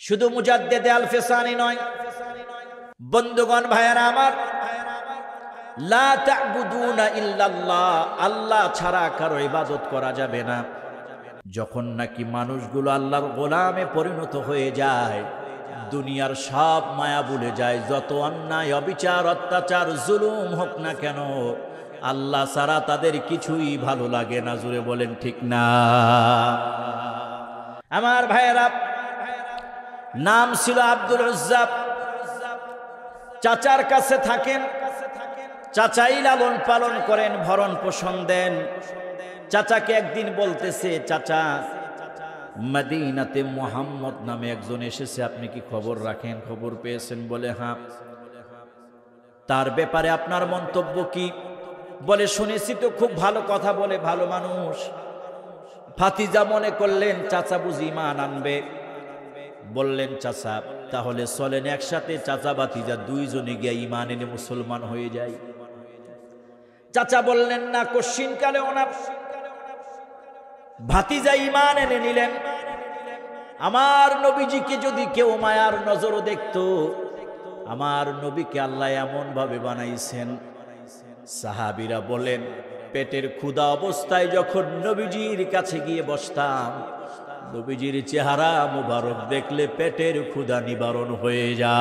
শুধু মুজাদ্দেদে আল ফিসানি নয়, বন্ধুগণ ভাইয়েরা আমার, লা তা'বুদুনা ইল্লাল্লাহ, আল্লাহ ছাড়া কারো ইবাদত করা যাবে না। যখন নাকি মানুষগুলো আল্লাহর গোলামে পরিণত হয়ে যায়, দুনিয়ার সব মায়া ভুলে যায়। যত অন্যায়, অবিচার, অত্যাচার, জুলুম হোক না কেন, আল্লাহ ছাড়া তাদের কিছুই ভালো লাগে না। জুড়ে বলেন ঠিক না? আমার ভাইয়েরা, নাম ছিল আব্দুল উজ্জা। চাচার কাছে থাকেন, চাচাই লালন পালন করেন, ভরণ পোষণ দেন। চাচাকে একদিন বলতেছে, চাচা, মদিনাতে মুহাম্মদ নামে একজন এসেছে, আপনি কি খবর রাখেন? খবর পেয়েছেন? বলে হ্যাঁ। তার ব্যাপারে আপনার মন্তব্য কি? বলে শুনেছি তো, খুব ভালো কথা বলে, ভালো মানুষ। ভাতিজা মনে করলেন চাচা বুঝি ঈমান আনবে। বললেন, চাচা তাহলে চলেন একসাথে চাচা ভাতিজা দুইজনে গিয়ে ঈমান এনে মুসলমান হয়ে যায়। চাচা বললেন না, কশ্চিনকালেও না। ভাতিজা ঈমান এনে নিলেন। আমার নবীজিকে যদি কেউ মায়ার নজরও দেখত, আমার নবীকে আল্লাহ এমন ভাবে বানাইছেন, সাহাবীরা বলেন পেটের ক্ষুধা অবস্থায় যখন নবীজির কাছে গিয়ে বসতাম, নবীজির চেহারা মুবারক দেখলে পেটের ক্ষুধা নিবারণ হয়ে যায়।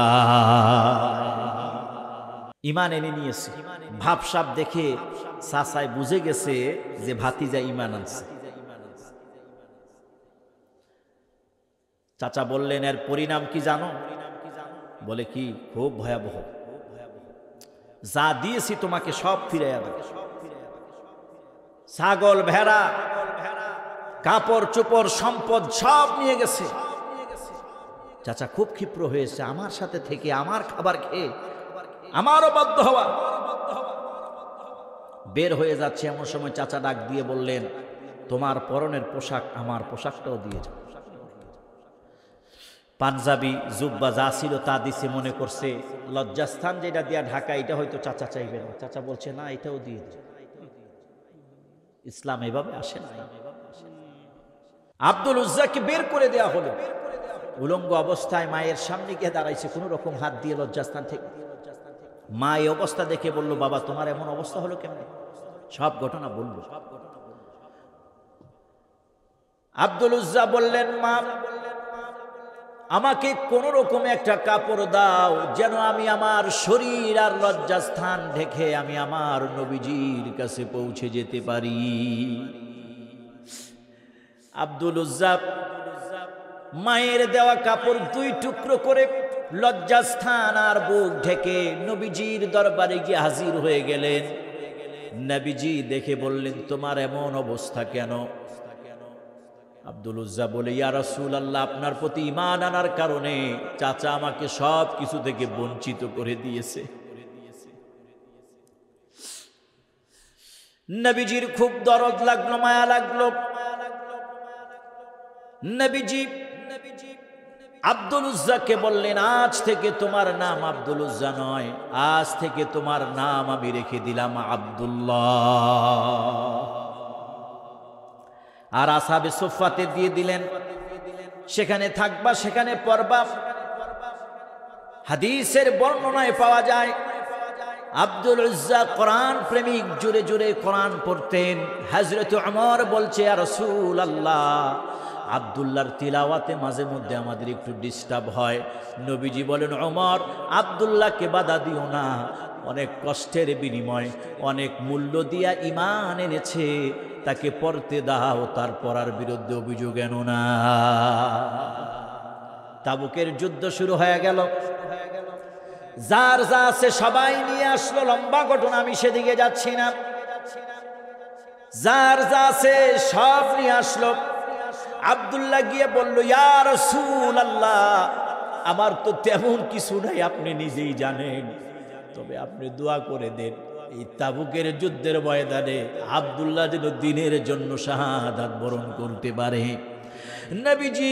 ঈমান এনে নিয়েছে। ভাবসাব দেখে চাচায় বুঝে গেছে যে ভাতিজা ঈমান আনছে। চাচা বললেন, এর পরিণাম কি জানো? বলে কি? খুব ভয়াবহ। যা দিয়েছি তোমাকে সব ফিরাইয়া দেব। ছাগল, ভেড়া, কাপড় চোপড়, সম্পদ সব নিয়ে গেছে। চাচা খুব ক্ষিপ্র হয়েছে, আমার সাথে থেকে আমার খাবার খেয়ে আমারও বাধ্য হওয়া। বের হয়ে যাচ্ছে, এমন সময় চাচা ডাক দিয়ে বললেন, তোমার পরনের পোশাক আমার পোশাকটাও দিয়ে যাও। পাঞ্জাবি, জুব্বা যা ছিল তা দিছে। মনে করছে লজ্জাস্থান যেটা দিয়া ঢাকা, এটা হয়তো চাচা চাইবে না। চাচা বলছে, না, এটাও দিয়ে দাও। ইসলাম এভাবে আসে না। আব্দুল উজ্জাকে বের করে দেয়া হলো। উলঙ্গ অবস্থায় মায়ের সামনে গিয়ে দাঁড়াইছে, কোন রকম হাত দিয়ে লজ্জাস্থান থেকে। মা এই অবস্থা দেখে বলল, বাবা তোমার এমন অবস্থা হলো কেমনে? সব ঘটনা বলল। আব্দুল উজ্জা বললেন, মা আমাকে কোন রকম একটা কাপড় দাও, যেন আমি আমার শরীর আর লজ্জাস্থান ঢেকে আমি আমার নবীজির কাছে পৌঁছে যেতে পারি। আব্দুল উজ্জা মায়ের দেওয়া কাপড় দুই টুকরো করে লজ্জাস্থান আর বুক ঢেকে নবীজির দরবারে গিয়ে হাজির হয়ে গেলেন। নবীজি দেখে বললেন, তোমার এমন অবস্থা কেন? আব্দুল উজ্জা বলে, ইয়া রাসূলুল্লাহ, আপনার প্রতি ঈমান আনার কারণে চাচা আমাকে সব কিছু থেকে বঞ্চিত করে দিয়েছে। নবীজির খুব দরদ লাগলো, মায়া লাগলো। নবীজি আব্দুল উজ্জাকে বললেন, আজ থেকে তোমার নাম আব্দুল উজ্জা নয়, আজ থেকে তোমার নাম আমি রেখে দিলাম আব্দুল্লাহ। আর আসহাবে সুফফাতে দিয়ে দিলেন, সেখানে থাকবা, সেখানে পড়বা। হাদিসের বর্ণনায় পাওয়া যায় আব্দুল উজ্জা কোরআন প্রেমিক, জোরে জোরে কোরআন পড়তেন। হযরত ওমর বলছে, ইয়া রাসূলুল্লাহ, আব্দুল্লাহর তিলাওয়াতে মাঝে মধ্যে আমাদের একটু ডিস্টার্ব হয়। নবীজি বলেন, ওমর আব্দুল্লাহকে বাধা দিও না, অনেক কষ্টের বিনিময়, অনেক মূল্য দিয়া ঈমান এনেছে, তাকে পড়তে দাও, তার পড়ার বিরুদ্ধে অভিযোগ এনো না। তাবুকের যুদ্ধ শুরু হয়ে গেল। যার যা আছে সবাই নিয়ে আসলো। লম্বা ঘটনা, আমি সেদিকে যাচ্ছি না। যার যা আছে সব নিয়ে আসলো। আব্দুল্লাহ গিয়ে বলল, ইয়া রাসূলুল্লাহ, আমার তো তেমন কিছু নাই, আপনি নিজেই জানেন, তবে আপনি দোয়া করে দেন, এই তাবুকের যুদ্ধের ময়দানে আব্দুল্লাহ যেন দিনের জন্য শাহাদাত বরণ করতে পারে। নবীজি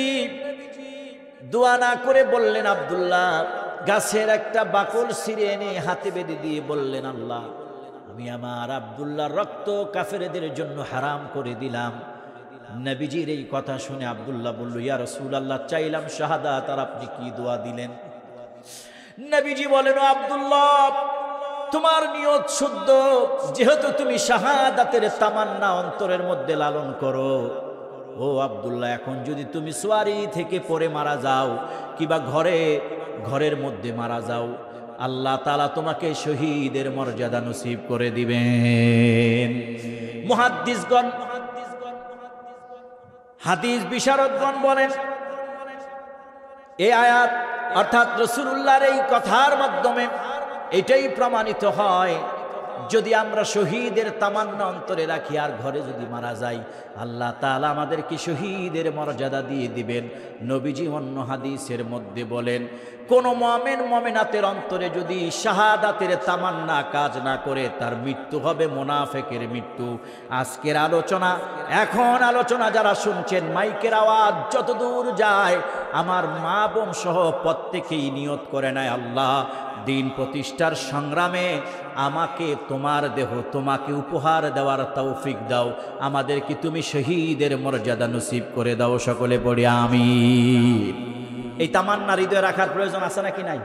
দোয়া না করে বললেন, আব্দুল্লাহ গাছের একটা বাকল ছিঁড়ে এনে হাতে বেঁধে দিয়ে বললেন, আল্লাহ, আমি আমার আব্দুল্লাহর রক্ত কাফেরদের জন্য হারাম করে দিলাম। নবীজির এই কথা শুনে আব্দুল্লাহ বলল, ইয়া রাসূলুল্লাহ, চাইলাম শাহাদাত, আর আপনি কি দোয়া দিলেন? নবীজি বলেন, ও আব্দুল্লাহ, তোমার নিয়ত শুদ্ধ, যেহেতু তুমি শাহাদাতের তামান্না অন্তরের মধ্যে লালন করো। ও আব্দুল্লাহ, এখন যদি তুমি সোয়ারি থেকে পড়ে মারা যাও কিবা ঘরের মধ্যে মারা যাও, আল্লাহ তাআলা তোমাকে শহীদের মর্যাদা নসিব করে দিবেন। মুহাদ্দিসগণ, হাদিস বিশারদগণ বলেন, এই আয়াত অর্থাৎ রাসূলুল্লাহর এই কথার মাধ্যমে এটাই প্রমাণিত হয়, যদি আমরা শহীদের তামান্না অন্তরে রাখি আর ঘরে যদি মারা যাই, আল্লাহ তাআলা আমাদেরকে শহীদের মর্যাদা দিয়ে দিবেন। নবীজি অন্য হাদিসের মধ্যে বলেন, কোন মুমিন মুমিনাতের অন্তরে যদি শাহাদাতের তামান্না কাজ না করে, তার মৃত্যু হবে মুনাফিকের মৃত্যু। আজকের আলোচনা, এখন আলোচনা যারা শুনছেন, মাইকের আওয়াজ যতদূর যায়, আমার মা বোন সহ প্রত্যেকেই নিয়ত করে নেয়, আল্লাহ দিন প্রতিষ্ঠার সংগ্রামে আমাকে তোমার দেহ তোমাকে উপহার দেওয়ার তৌফিক দাও, আমাদেরকে তুমি শহীদের মর্যাদা নসিব করে দাও। সকলে পড়ি আমিন। এই তামান্না হৃদয়ে রাখার প্রয়োজন আছে নাকি নাই?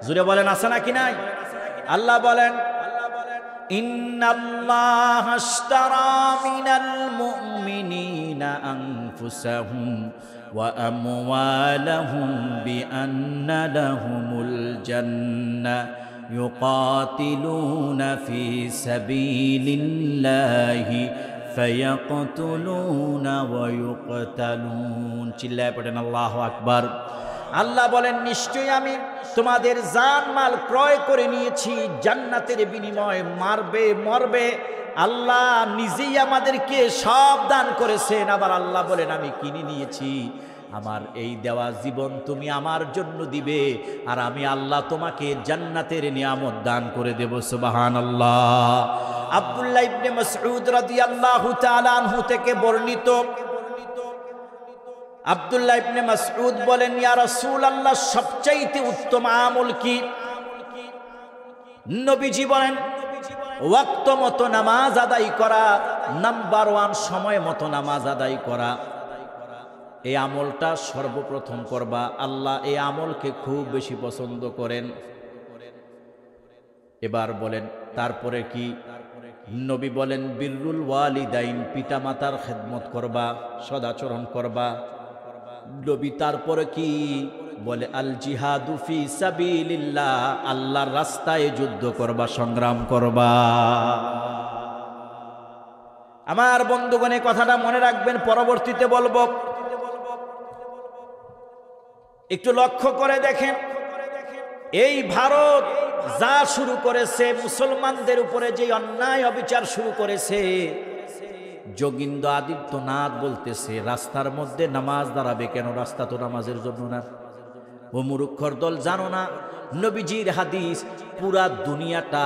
জুড়ে বলেন, আছে নাকি নাই? আল্লাহ বলেন, ইন্নাল্লাহা আশতারা মিনাল মুমিনিনা আনফুসাহুম ওয়া আমওয়ালাহুম বিআন্না লাহুমুল জান্নাহ ইউকাতিলুনা ফি সাবিলিল্লাহি ফায়াকতুলুনা ওয়া ইউকতালুন। চিল্লায়ে পড়েন আল্লাহু আকবার। আল্লাহ বলেন, নিশ্চয়ই আমি তোমাদের জানমাল ক্রয় করে নিয়েছি জান্নাতের বিনিময়ে, মারবে মরবে, আল্লাহ নিজেই আমাদেরকে সব দান করেছেন। আবার আল্লাহ বলেন, আমি কিনে নিয়েছি, আমার এই দেওয়া জীবন তুমি আমার জন্য দিবে, আর আমি আল্লাহ তোমাকে জান্নাতের নিয়ামত দান করে দেব। সুবহানাল্লাহ। আব্দুল্লাহ ইবনে মাসউদ রাদিয়াল্লাহু তাআলা আনহু থেকে বর্ণিত, আব্দুল্লাহ ইবনে মাসউদ বলেন, ইয়া রাসূলুল্লাহ, সবচাইতে উত্তম আমল কি? নবীজি বলেন, ওয়াক্ত মতো নামাজ আদায় করা। নাম্বার 1, সময় মতো নামাজ আদায় করা। এই আমলটা সর্বপ্রথম করবা। আল্লাহ এই আমলকে খুব বেশি পছন্দ করেন। এবার বলেন, তারপরে কি? নবী বলেন, বিররুল ওয়ালিদাইন, পিতা মাতার খেদমত করবা, সদাচরণ করবা। নবী তারপরে কি বলে? আল জিহাদু ফি সাবিলিল্লাহ, আল্লাহর রাস্তায় যুদ্ধ করবা, সংগ্রাম করবা। আমার বন্ধুগণ, এই কথাটা মনে রাখবেন, পরবর্তীতে বলবো। একটু লক্ষ্য করে দেখেন, এই ভারত যা শুরু করেছে, মুসলমানদের উপরে যে অন্যায় অবিচার শুরু করেছে, যোগীন্দ্র আদিত্যনাথ বলতেছে রাস্তার মধ্যে নামাজ দাঁড়াবে কেন? রাস্তা তো নামাজের জন্য না। ও মূর্খর দল, জানো না নবীজির হাদিস, পুরা দুনিয়াটা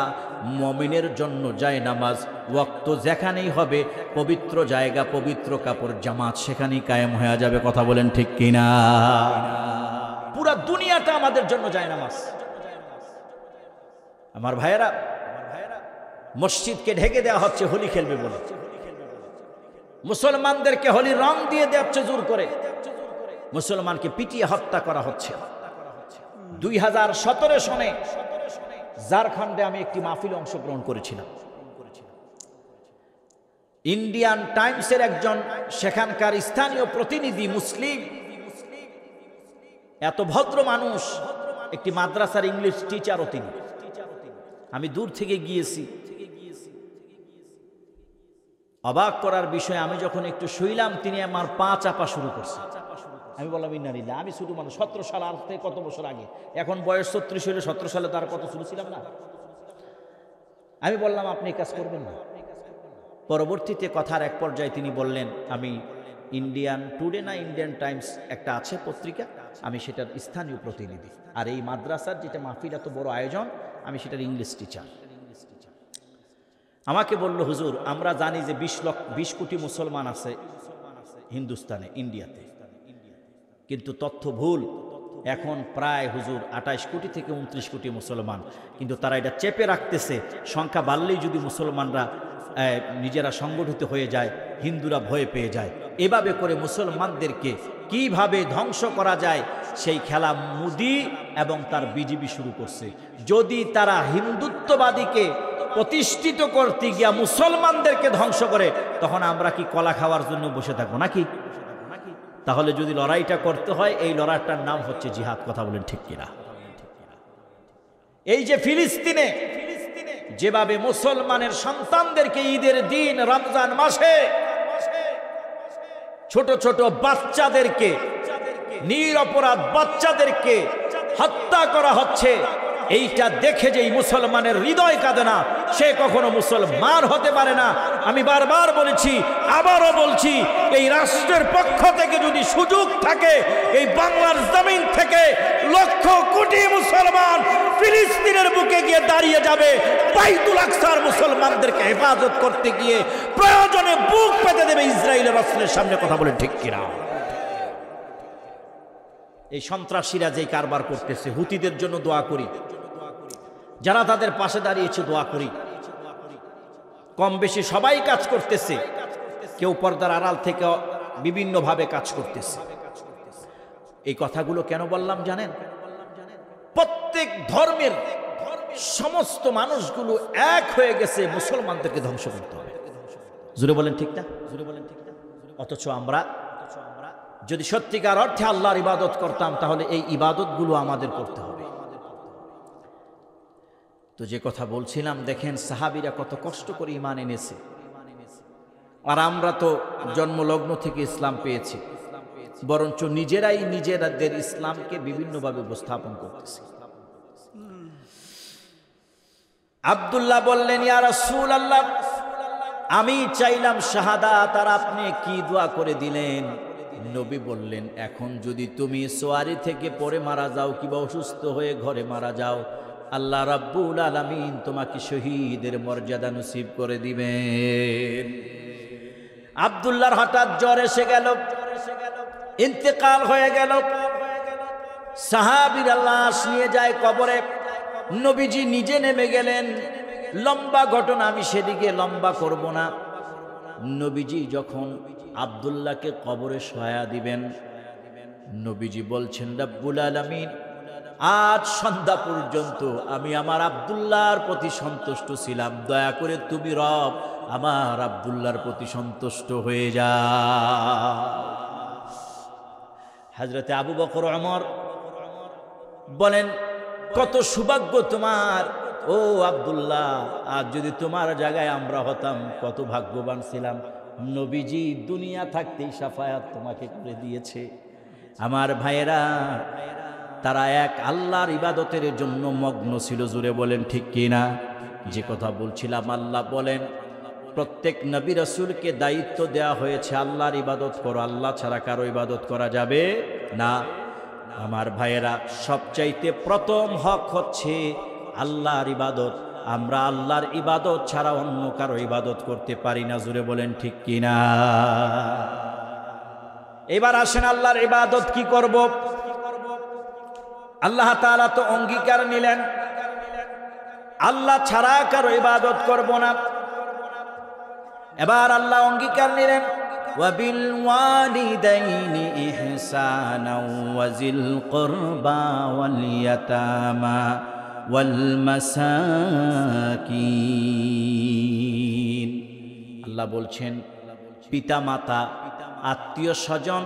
মুমিনের জন্য যায় নামাজ। ওয়াক্ত যেখানেই হবে, পবিত্র জায়গা, পবিত্র কাপড়, জামাত সেখানেই কায়েম হয়ে যাবে। কথা বলেন ঠিক কিনা? পুরা দুনিয়াটা আমাদের জন্য যায় নামাজ। আমার ভাইয়েরা, মসজিদকে ঢেকে দেওয়া হচ্ছে হোলি খেলবে বলে, মুসলমানদেরকে হোলি রং দিয়ে দেওয়া হচ্ছে জোর করে, মুসলমানকে পিটিয়ে হত্যা করা হচ্ছে। 2017 সনে ঝাড়খণ্ডে আমি একটি মাহফিলে অংশগ্রহণ করেছিলাম। ইন্ডিয়ান টাইমসের একজন সেখানকার স্থানীয় প্রতিনিধি, মুসলিম, এত ভদ্র মানুষ, একটি মাদ্রাসার ইংলিশ টিচারও তিনি। আমি দূর থেকে গিয়েছি। অবাক করার বিষয়, আমি যখন একটু শুইলাম, তিনি আমার পা চাপা শুরু করছে। আমি বললাম, ইন্নালিল্লাহ। আমি শুধু মানুষ, 17 সাল, আর থেকে কত বছর আগে, এখন বয়স 36 হলে 17 সালে তার কত শুরু ছিলাম না। আমি বললাম, আপনি কাজ করবেন না। পরবর্তীতে কথার এক পর্যায়ে তিনি বললেন, আমি ইন্ডিয়ান টুডে না ইন্ডিয়ান টাইমস একটা আছে পত্রিকা, আমি সেটার স্থানীয় প্রতিনিধি, আর এই মাদ্রাসার যেটা মাহফিল এত বড় আয়োজন, আমি সেটার ইংলিশ টিচার। আমাকে বলল, হুজুর, আমরা জানি যে 20 কোটি মুসলমান আছে হিন্দুস্তানে, ইন্ডিয়াতে, কিন্তু তথ্য ভুল। এখন প্রায় হুজুর 28 কোটি থেকে 29 কোটি মুসলমান, কিন্তু তারা এটা চেপে রাখতেছে। সংখ্যা বাড়লেই যদি মুসলমানরা নিজেরা সংগঠিত হয়ে যায়, হিন্দুরা ভয় পেয়ে যায়। এভাবে করে মুসলমানদেরকে কিভাবে ধ্বংস করা যায় সেই খেলা মোদি এবং তার বিজেপি শুরু করছে। যদি তারা হিন্দুত্ববাদীকে প্রতিষ্ঠিত করতে গিয়া মুসলমানদেরকে ধ্বংস করে, তখন আমরা কি কলা খাওয়ার জন্য বসে থাকবো নাকি? তাহলে যদি লড়াইটা করতে হয়, এই লড়াইটার নাম হচ্ছে জিহাদ। কথা বলেন ঠিক কিনা? এই যে ফিলিস্তিনে যেভাবে মুসলমানের সন্তানদেরকে ঈদের দিন রমজান মাসে ছোট ছোট বাচ্চাদেরকে, নিরপরাধ বাচ্চাদেরকে হত্যা করা হচ্ছে, এইটা দেখে যেই মুসলমানের হৃদয় কাঁদে না, সে কখনো মুসলমান হতে পারে না। আমি বারবার বলেছি, আবারও বলছি, এই রাষ্ট্রের পক্ষ থেকে যদি সুযোগ থাকে, এই বাংলার জমিন থেকে লক্ষ কোটি মুসলমান ফিলিস্তিনের বুকে গিয়ে দাঁড়িয়ে যাবে, বাইতুল আকসার মুসলমানদেরকে হেফাজত করতে গিয়ে প্রয়োজনে বুক পেতে দেবে ইসরায়েলের রাষ্ট্রের সামনে। কথা বলে ঠিক কিনা? এই সন্ত্রাসীরা যেই কারবার করতেছে, হুতিদের জন্য দোয়া করি, যারা তাদের পাশে দাঁড়িয়েছে দোয়া করি। কম বেশি সবাই কাজ করতেছে, কেউ পর্দার আড়াল থেকে বিভিন্নভাবে কাজ করতেছে। এই কথাগুলো কেন বললাম জানেন? প্রত্যেক ধর্মের সমস্ত মানুষগুলো এক হয়ে গেছে মুসলমানদেরকে ধ্বংস করতে হবে। জুড়ে বলেন ঠিক না? জুড়ে বলেন ঠিক না? অথচ আমরা যদি সত্যিকার অর্থে আল্লাহর ইবাদত করতাম, তাহলে এই ইবাদতগুলো আমাদের করতে হবে। তো যে কথা বলছিলাম, দেখেন সাহাবীরা কত কষ্ট করে ঈমান এনেছে, আর আমরা তো জন্মলগ্ন থেকে ইসলাম পেয়েছি, বরঞ্চ নিজেরাই নিজেদের ইসলামকে বিভিন্নভাবে উপস্থাপন করতেছি। আব্দুল্লাহ বললেন, ইয়া রাসূলুল্লাহ, আমি চাইলাম শাহাদাত, আর আপনি কি দোয়া করে দিলেন? নবী বললেন, এখন যদি তুমি সোয়ারি থেকে পড়ে মারা যাও কিংবা অসুস্থ হয়ে ঘরে মারা যাও, আল্লাহ রাব্বুল আলামিন তোমাকে শহীদের মর্যাদা নসিব করে দিবেন। আব্দুল্লাহর হঠাৎ জ্বর এসে গেল, ইন্তেকাল হয়ে গেল। সাহাবীরা লাশ নিয়ে যায় কবরে, নবীজি নিজে নেমে গেলেন। লম্বা ঘটনা, আমি সেদিকে লম্বা করব না। নবীজি যখন আব্দুল্লাহকে কবরে শোয়া দিবেন, নবীজি বলছেন, রাব্বুল আলামিন, আজ সন্ধ্যা পর্যন্ত আমি আমার আব্দুল্লাহর প্রতি সন্তুষ্ট ছিলাম, দয়া করে তুমি রব আমার আব্দুল্লাহর প্রতি সন্তুষ্ট হয়ে যাও। হযরতে আবু বকর ওমর বলেন, কত সৌভাগ্য তোমার ও আব্দুল্লাহ, আজ যদি তোমার জায়গায় আমরা হতাম কত ভাগ্যবান ছিলাম। নবীজি দুনিয়া থাকতেই শাফায়াত তোমাকে করে দিয়েছে। আমার ভাইয়েরা, তারা এক আল্লাহর ইবাদতের জন্য মগ্ন ছিল। জুড়ে বলেন ঠিক কিনা? যে কথা বলছিলাম, আল্লাহ বলেন প্রত্যেক নবী রাসূলকে দায়িত্ব দেওয়া হয়েছে, আল্লাহর ইবাদত করো, আল্লাহ ছাড়া কারো ইবাদত করা যাবে না। আমার ভাইয়েরা, সবচাইতে প্রথম হক হচ্ছে আল্লাহর ইবাদত। আমরা আল্লাহর ইবাদত ছাড়া অন্য কারো ইবাদত করতে পারি না। জুড়ে বলেন ঠিক কিনা? এবার আসেন, আল্লাহর ইবাদত কি করব? আল্লাহ তাআলা তো অঙ্গীকার নিলেন, আল্লাহ ছাড়া কারো ইবাদত করব না। এবার আল্লাহ অঙ্গীকার নিলেন, ওয়াবিল ওয়ালিদাইনি ইহসানা ওয়াজিল কুরবা ওয়াল ইয়াতামা ওয়াল মাসাকিন। আল্লাহ বলছেন, পিতা মাতা, আত্মীয় স্বজন,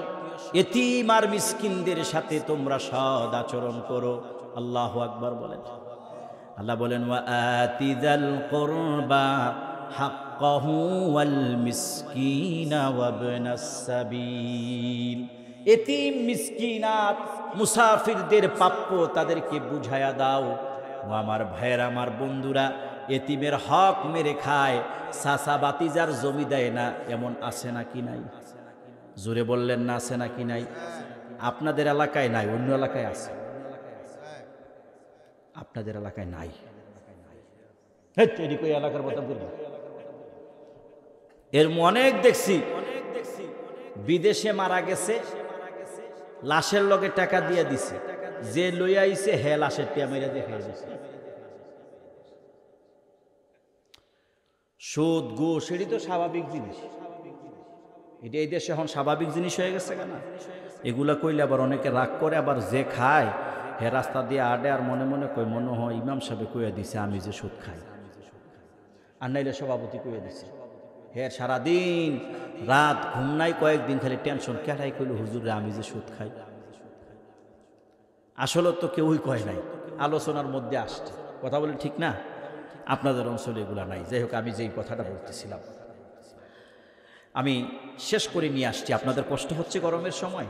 এতিম আর মিসকিনদের সাথে তোমরা সৎ আচরণ করো। আল্লাহু আকবার বলেন। আল্লাহ বলেন, ওয়া আতিযাল কুরবা হাক্কাহু ওয়াল মিসকিনা ওয়া ইবনাস সাবিল। এতিম, মিসকিনাত, মুসাফিরদের প্রাপ্য তাদেরকে বুঝায়া দাও। ও আমার ভাইয়েরা, আমার বন্ধুরা, এতিমের হক মেরে খায়, চাচা বাতিজার জমি দেয় না, এমন আছে নাকি নাই? জোরে বললেন না, আছে নাকি নাই? আপনাদের এলাকায় নাই, অন্য এলাকায় আছে। আপনাদের এলাকায় নাই। এলাকার কথা বলবো, এর অনেক দেখছি। বিদেশে মারা গেছে, লাশের লগে টাকা দিয়ে দিছে, যে লইয়া আইছে হে লাশের টিয়া মেরে দেখে দিছে। সুদ ঘুষ এটি তো স্বাভাবিক জিনিস, এটা এই দেশে এখন স্বাভাবিক জিনিস হয়ে গেছে কেন? এগুলা কইলে আবার অনেকে রাগ করে, আবার যে খায় হে রাস্তা দিয়ে আডে আর মনে মনে কই মনে হয় ইমাম সাহেব কইয়া দিছে আমি যে সুদ খাই, আর নাইলে সভাপতি কইয়া দিছে। হে সারাদিন রাত ঘুম নাই, কয়েকদিন খালি টেনশন, কেটাই কইল হুজুরে আমি যে সুদ খাই। আসলে তো কেউই কয় নাই, আলোচনার মধ্যে আসছে, কথা বলে ঠিক না? আপনাদের অঞ্চলে এগুলা নাই। যাই হোক, আমি যেই কথাটা বলতেছিলাম আমি শেষ করে নিয়ে আসছি। আপনাদের কষ্ট হচ্ছে গরমের সময়,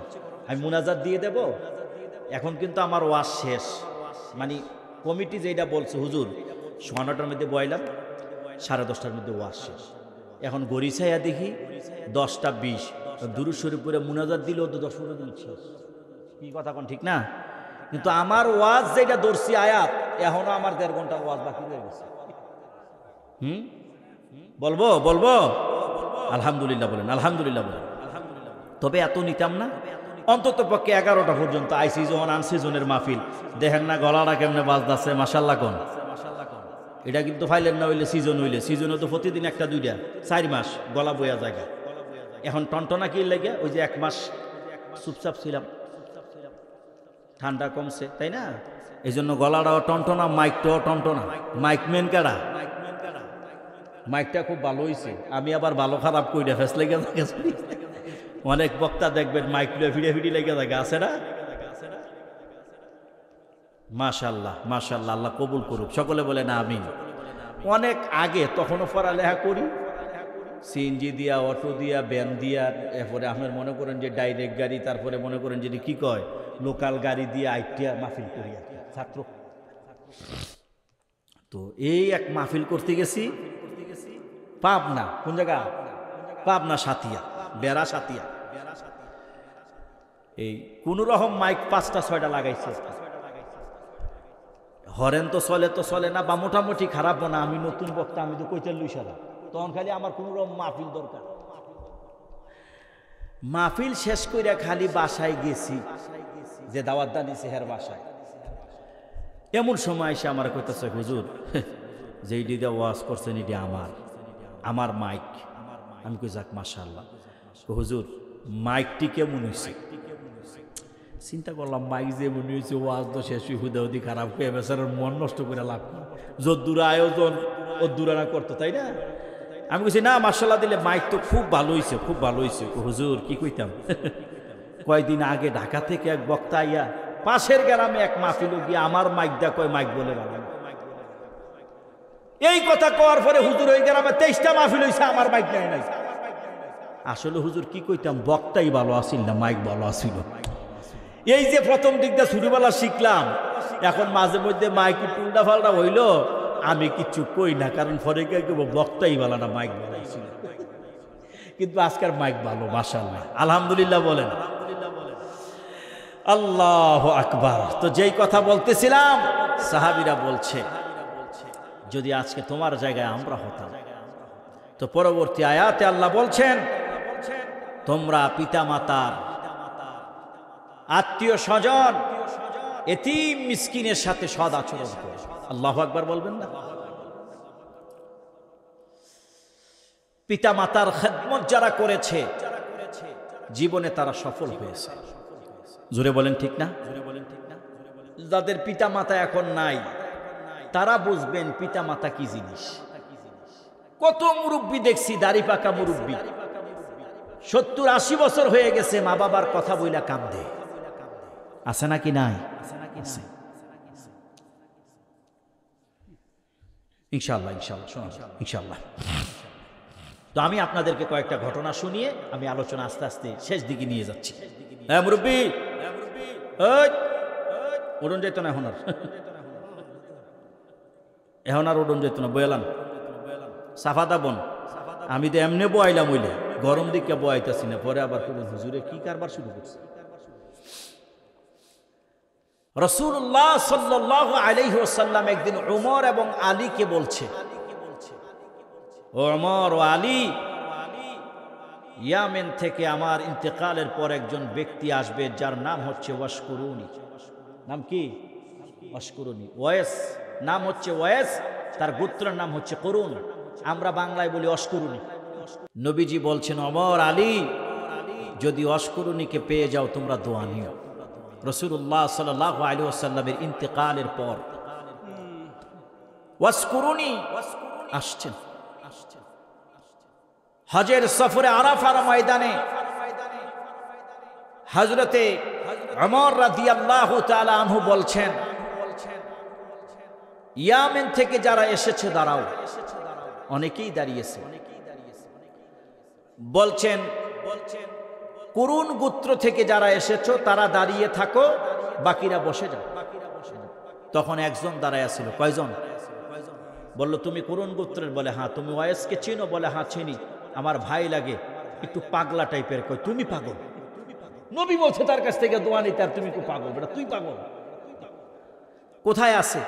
আমি মুনাজাত দিয়ে দেব। এখন কিন্তু আমার ওয়াজ শেষ, মানে কমিটি যেটা বলছে হুজুর 9টার মধ্যে বয়লাম, 10:30টার মধ্যে ওয়াজ শেষ। এখন গরিছাইয়া দেখি 10টা 20, দুরূদ শরীফ পড়ে মুনাজাত দিলেও তো 10-15 মিনিট শেষ। কি কথা কোন ঠিক না? কিন্তু আমার ওয়াজ যেটা ধরছি আয়াত, এখনো আমার 1.5 ঘন্টার ওয়াজ বাকি রয়ে গেছে। বলবো বলবো আলহামদুলিল্লাহ বলেন, আলহামদুলিল্লাহ বলেন। তবে এত নিতাম না, অন্তত পক্ষে 11টা পর্যন্ত আইসি যখন আনসিজনের মাহফিল, দেখেন না গলাটা কেমনে বাজদাছে, মাশাল্লাহ কোন। এটা কিন্তু ফাইলেন না হইলে সিজন হইলে, সিজনে তো প্রতিদিন 1-2টা, 4 মাস গলা বইয়া জায়গা। এখন টনটনা কি লাগে, ওই যে 1 মাস চুপচাপ ছিলাম, ঠান্ডা কমছে তাই না, এই জন্য গলাটাও টনটনা, মাইকটাও টনটনা। মাইক মেন কারা? মাইকটা খুব ভালো হয়েছে, আমি আবার ভালো খারাপ কইরা ফেস লেগে থাকে। অনেক বক্তা দেখবেন মাইক ফিরে ফিরে লেগে থাকে, আছে না? মাশাল্লাহ মাশাল্লাহ, আল্লাহ কবুল করুক, সকলে বলে না আমিন। অনেক আগে তখনও পড়ালেখা করি, সিএনজি দিয়া, অটো দিয়া, ভ্যান দিয়া, এরপরে আপনার মনে করেন যে ডাইরেক্ট গাড়ি, তারপরে মনে করেন যে কি কয় লোকাল গাড়ি দিয়ে আইটিয়া মাহফিল করি আর কি, ছাত্র। তো এই এক মাহফিল করতে গেছি পাবনা, কোন জায়গা? পাবনা সাতিয়া, বেড়া সাতিয়া। এই কোন রকম মাইক 5টা-6টা লাগাইছে, হরেন তো চলে না, বা মোটামুটি খারাপও না। আমি নতুন বক্তা, আমি তো কইতে লুই সারা, তখন খালি আমার কোন রকম মাহফিল দরকার। মাহফিল শেষ কইরা খালি বাসায় গেছি, যে দাওয়াত দিছে হের বাসায়। এমন সময় এসে আমার কইতেছে হুজুর যেই দিদা ওয়াজ করছেন এটি আমার মাইক। আমি কই যাক মাশাআল্লাহ। হুজুর মাইকটি কেমন হয়েছে? চিন্তা করলাম মাইক যে মনে হয়েছে, ওয়াজ তো শেষ হুদাহুদি খারাপ হয়ে বেচারার মন নষ্ট করে লাভ, যদ্দূর আয়োজন ওদ্দূর না করতো তাই না। আমি কইছি না মাশাআল্লাহ দিলে মাইক তো খুব ভালো হয়েছে, খুব ভালো হয়েছে। হুজুর কি কইতাম, কয়দিন আগে ঢাকা থেকে এক বক্তা আইয়া পাশের গ্রামে এক মাহফিল গিয়ে আমার মাইক দা কয় মাইক বলে ভালো। এই কথা কওয়ার পরে হুজুর ওই গ্রামে 23টা মাহফিল হয়েছে, আমার মাইক নাই নাই। আসলে হুজুর কি কইতাম, বক্তাই ভালো আসিল না, মাইক ভালো আসিল। এই যে প্রথম দিকটা ছোটবেলা শিখলাম, এখন মাঝে মধ্যে মাইক উল্টা ফাল্টা হইল, আমি কিচ্ছু কই না, কারণ পরে কে বক্তাই ভালো না, মাইক ভালো ছিল। কিন্তু আজকের মাইক ভালো, মাশাআল্লাহ, আলহামদুলিল্লাহ বলেন, আল্লাহু আকবার। তো যেই কথা বলতেছিলাম, সাহাবীরা বলছে যদি আজকে তোমার জায়গায় আমরা হতাম। তো পরবর্তী আয়াতে আল্লাহ বলছেন তোমরা পিতামাতার, আত্মীয় স্বজন, এতিম মিসকিনের সাথে সদ আচরণ করো। আল্লাহু আকবার বলবেন না? পিতামাতার খেদমত যারা করেছে জীবনে তারা সফল হয়েছে। জোরে বলেন ঠিক না? যাদের পিতামাতা এখন নাই তারা বুঝবেন পিতামাতা কি জিনিস। কত মুরব্বী দেখছি, দাড়ি পাকা মুরব্বী, 70-80 বছর হয়ে গেছে, মা বাবার কথা বইলা কাঁদে। আছে নাকি নাই? ইনশাআল্লাহ ইনশাআল্লাহ ইনশাআল্লাহ। তো আমি আপনাদেরকে কয়েকটা ঘটনা শুনিয়ে আমি আলোচনা আস্তে আস্তে শেষ দিকে নিয়ে যাচ্ছি। হ্যাঁ মুরব্বী, উড়ন যেত না এখন আর উড়ন যেত না, বয়ালাম সাফাদা বোন, আমি তো এমনি বয়াইলাম, হইলে গরম দিকে বয়াইতেছি না, পরে আবার হুজুরে কি কারবার শুরু করছে। রাসূলুল্লাহ সাল্লাল্লাহু আলাইহি ওয়াসাল্লাম একদিন উমর এবং আলীকে বলছে, ও উমর ও আলী, ইয়ামেন থেকে আমার ইন্তেকালের পর একজন ব্যক্তি আসবে যার নাম হচ্ছে ওয়াশকুরুনি। নাম কি? ওয়াশকুরুনি। ওয়েস নাম হচ্ছে ওয়েস, তার গোত্রের নাম হচ্ছে কুরুন। আমরা বাংলায় বলি অস্করুনি। নবীজি বলছেন, ওমর, আলী, যদি অস্করুনিকে পেয়ে যাও তোমরা দোয়া নিও। রাসূলুল্লাহ সাল্লাল্লাহু আলাইহি ওয়াসাল্লামের ইন্তেকালের পর ওয়াসকুরুনি আসছেন। হজের সফরে আরাফার ময়দানে হযরতে ওমর রাদিয়াল্লাহু তাআলা আনহু বলছেন, ইয়ামেন থেকে যারা এসেছে দাঁড়াও। অনেকেই দাঁড়িয়েছে। বলছেন, কুরুন গোত্র থেকে যারা এসেছো তারা দাঁড়িয়ে থাকো, বাকিরা বসে যাও। তখন একজন দাঁড়ায় ছিল। কয়জন? বলল, তুমি কুরুন গোত্রের? বলে হ্যাঁ। তুমি ওয়াইসকে চিনো? বলে হ্যাঁ চিনি। আমার ভাই লাগে, একটু পাগলা টাইপের। কয় তুমি পাগল? নবী বলছে তার কাছ থেকে দোয়া নিতে, আর তুমি খুব পাগল? বেটা তুই পাগল? কোথায় আছে?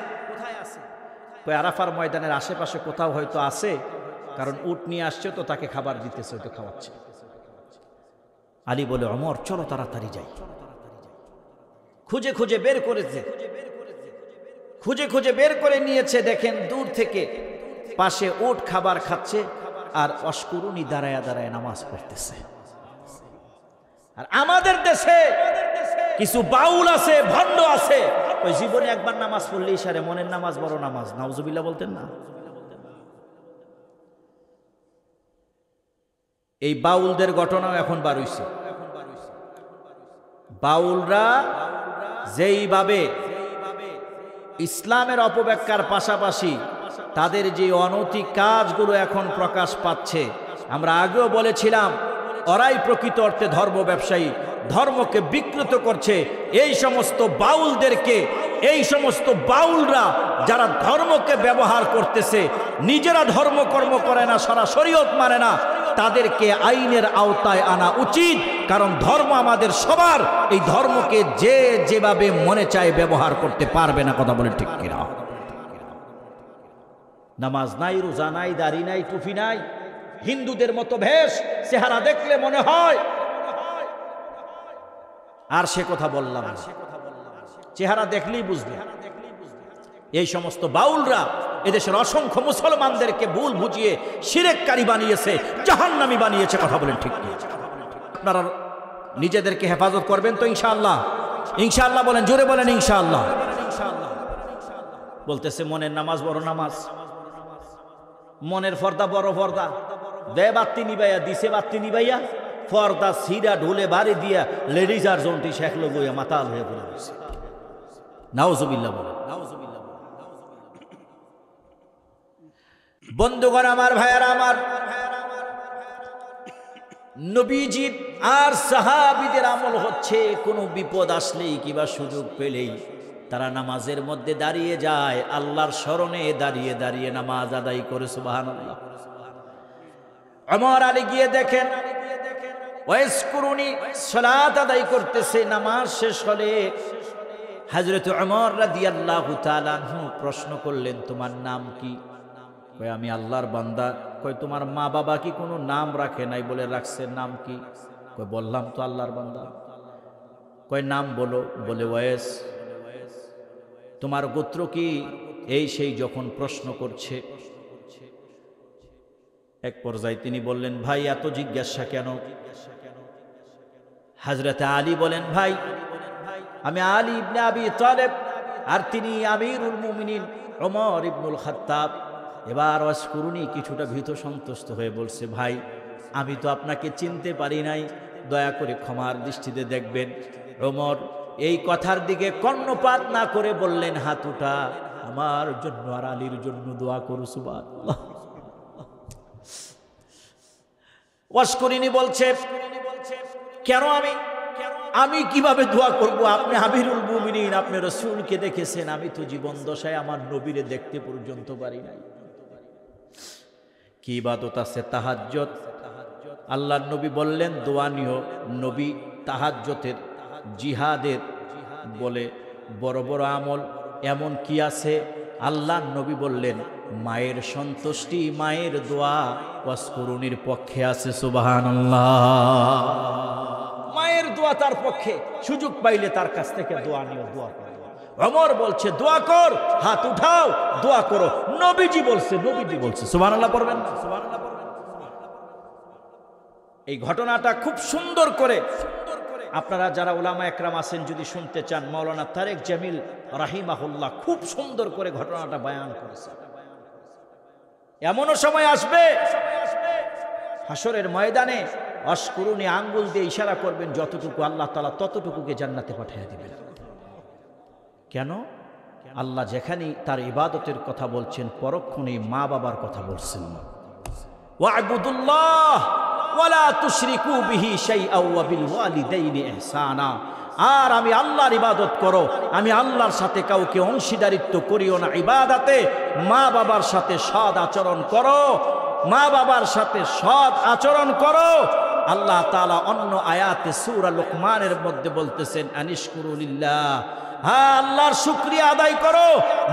কয় আরাফার ময়দানের আশেপাশে কোথাও হয়তো আছে, কারণ উট নিয়ে আসছে তো, তাকে খাবার দিতেছে, হয়তো খাওয়াচ্ছে। আলী বলে, ওমর চলো তাড়াতাড়ি যাই। খুঁজে খুঁজে বের করেছে, খুঁজে খুঁজে বের করে নিয়েছে। দেখেন দূর থেকে পাশে উট খাবার খাচ্ছে, আর অস্করুনি দাঁড়ায় দাঁড়ায় নামাজ পড়তেছে। আর আমাদের দেশে কিছু বাউল আছে, ভণ্ড আছে, ওই জীবনে একবার নামাজ পড়লে ইশারে মনের নামাজ বড় নামাজ। নাউজুবিল্লাহ বলতেন না? এই বাউলদের ঘটনাও এখন বার হইছে। বাউলরা যেইভাবে ইসলামের অপব্যাখ্যার পাশাপাশি তাদের যে অনৈতিক কাজগুলো এখন প্রকাশ পাচ্ছে, আমরা আগেও বলেছিলাম, ওরাই প্রকৃত অর্থে ধর্ম ব্যবসায়ী, ধর্মকে বিকৃত করছে। এই সমস্ত বাউলদেরকে, এই সমস্ত বাউলরা যারা ধর্মকে ব্যবহার করতেছে, নিজেরা ধর্মকর্ম করে না, সারা শরীয়ত মানে না, তাদেরকে আইনের আওতায় আনা উচিত। কারণ ধর্ম আমাদের সবার, এই ধর্মকে যে যেভাবে মনে চায় ব্যবহার করতে পারবে না। কথা বলে ঠিক কিনা? নামাজ নাই, রোজা নাই, দাড়ি নাই, টুপি নাই, হিন্দুদের মতো ভেষ, চেহারা দেখলে মনে হয়। আর সে কথা বললাম, চেহারা দেখলেই বুঝবে। এই সমস্ত বাউলরা এদেশের অসংখ্য মুসলমানদেরকে ভুল বুঝিয়ে শিরককারী বানিয়েছে, জাহান্নামী বানিয়েছে। কথা বলেন ঠিক কি? আপনারা নিজেদেরকে হেফাজত করবেন তো ইনশাআল্লাহ? ইনশাআল্লাহ বলেন, জোরে বলেন ইনশাআল্লাহ। বলতেছে মনের নামাজ বড় নামাজ, মনের পর্দা বড় পর্দা। দে বাত্তি নিবাইয়া দিছে, বাত্তি নিবাইয়া পর্দা সিরা ঢোলে বাড়ি দিয়া লেডিজ আর জন্টি শেখ লগইয়া মাতাল হয়ে পড়ে গেছে। নাউজুবিল্লাহ বলে। বন্ধুগণ আমার, ভাইয়েরা আমার, নবীজি আর সাহাবীদের আমল হচ্ছে কোনো বিপদ আসলেই কিংবা সুযোগ পেলেই তারা নামাজের মধ্যে দাঁড়িয়ে যায়, আল্লাহর স্মরণে দাঁড়িয়ে দাঁড়িয়ে নামাজ আদায় করে। সুবহানাল্লাহ। ওমর আলী গিয়ে দেখেন ওয়াসকুরুনি সালাত আদায় করতেছে। নামাজ শেষ হলে হযরত ওমর রাদিয়াল্লাহু তাআলা আনহু প্রশ্ন করলেন, তোমার নাম কি? কয় আমি আল্লাহর বান্দা। কয় তোমার মা বাবা কি কোনো নাম রাখে নাই? বলে রাখছে। নাম কি? কয় বললাম তো আল্লাহর বান্দা। কয় নাম বলো। বলে ওয়াইস। তোমার গোত্র কি? এই সেই যখন প্রশ্ন করছে, এক পর্যায়ে তিনি বললেন, ভাই এত জিজ্ঞাসা কেন? হযরত আলী বলেন, ভাই আমি আলী ইবনে আবি তালেব, আর তিনি আমিরুল মুমিনিন ওমর ইবনুল খাত্তাব। এবার ওয়াসকুরুনি কিছুটা ভীত সন্তুষ্ট হয়ে বলছে, ভাই আমি তো আপনাকে চিনতে পারি নাই, দয়া করে ক্ষমার দৃষ্টিতে দেখবেন। ওমর এই কথার দিকে কর্ণপাত না করে বললেন, হাত উঠা, আমার জন্য আর আলীর জন্য দোয়া করো। সুবহানাল্লাহ। ওয়াসকুরুনি বলছে, কেন আমি কিভাবে দোয়া করব? আপনি আমিরুল মুমিনিন, আপনি রাসূলকে দেখেছেন, আমি তো জীবন দশায় আমার নবীরে দেখতে পর্যন্ত পারি নাই। কি ইবাদত আছে? তাহাজ্জুদ। আল্লাহর নবী বললেন দোয়া নিও। নবী তাহাজ্জুদের, জিহাদের বলে বড় বড় আমল এমন কি আছে? আল্লাহর নবী বললেন মায়ের সন্তুষ্টি, মায়ের দোয়া ওয়াসকুরুনির পক্ষে আছে। সুবহানাল্লাহ। মায়ের দোয়া তার পক্ষে, সুযোগ পাইলে তার কাছ থেকে দোয়া নিও, দোয়া করো। ওমর বলছে দোয়া কর, হাত উঠাও, দোয়া করো। নবীজি বলছে, সুবহানাল্লাহ পড়বেন না? সুবহানাল্লাহ পড়বেন। এই ঘটনাটা খুব সুন্দর করে আপনারা যারা উলামা একরাম আছেন যদি শুনতে চান, মাওলানা তারেক জামিল রাহিমাহুল্লাহ খুব সুন্দর করে ঘটনাটা বয়ান করেছে। এমনও সময় আসবে হাসরের ময়দানে অস্কুরুনি আঙ্গুল দিয়ে ইশারা করবেন, যতটুকু আল্লাহ তাআলা ততটুকুকে জান্নাতে পাঠিয়ে দিবেন। কেন? আল্লাহ যেখানেই তার ইবাদতের কথা বলছেন পরক্ষণেই মা বাবার কথা বলছেন। ওয়া'বুদুল্লাহ ওয়ালা তুশরিকু বিহি শাইআ ওয়া বিল ওয়ালিদাইনি ইহসানা। আর আমি আল্লাহর ইবাদত করো, আমি আল্লাহর সাথে কাউকে অংশীদারিত্ব করিও না ইবাদতে। মা বাবার সাথে সৎ আচরণ করো, মা বাবার সাথে সৎ আচরণ করো। আল্লাহ তাআলা অন্য আয়াতে সূরা লুকমানের মধ্যে বলতেছেন আনিশকুরু লিল্লাহ, হ্যাঁ আল্লাহর শুকরিয়া আদায় করো,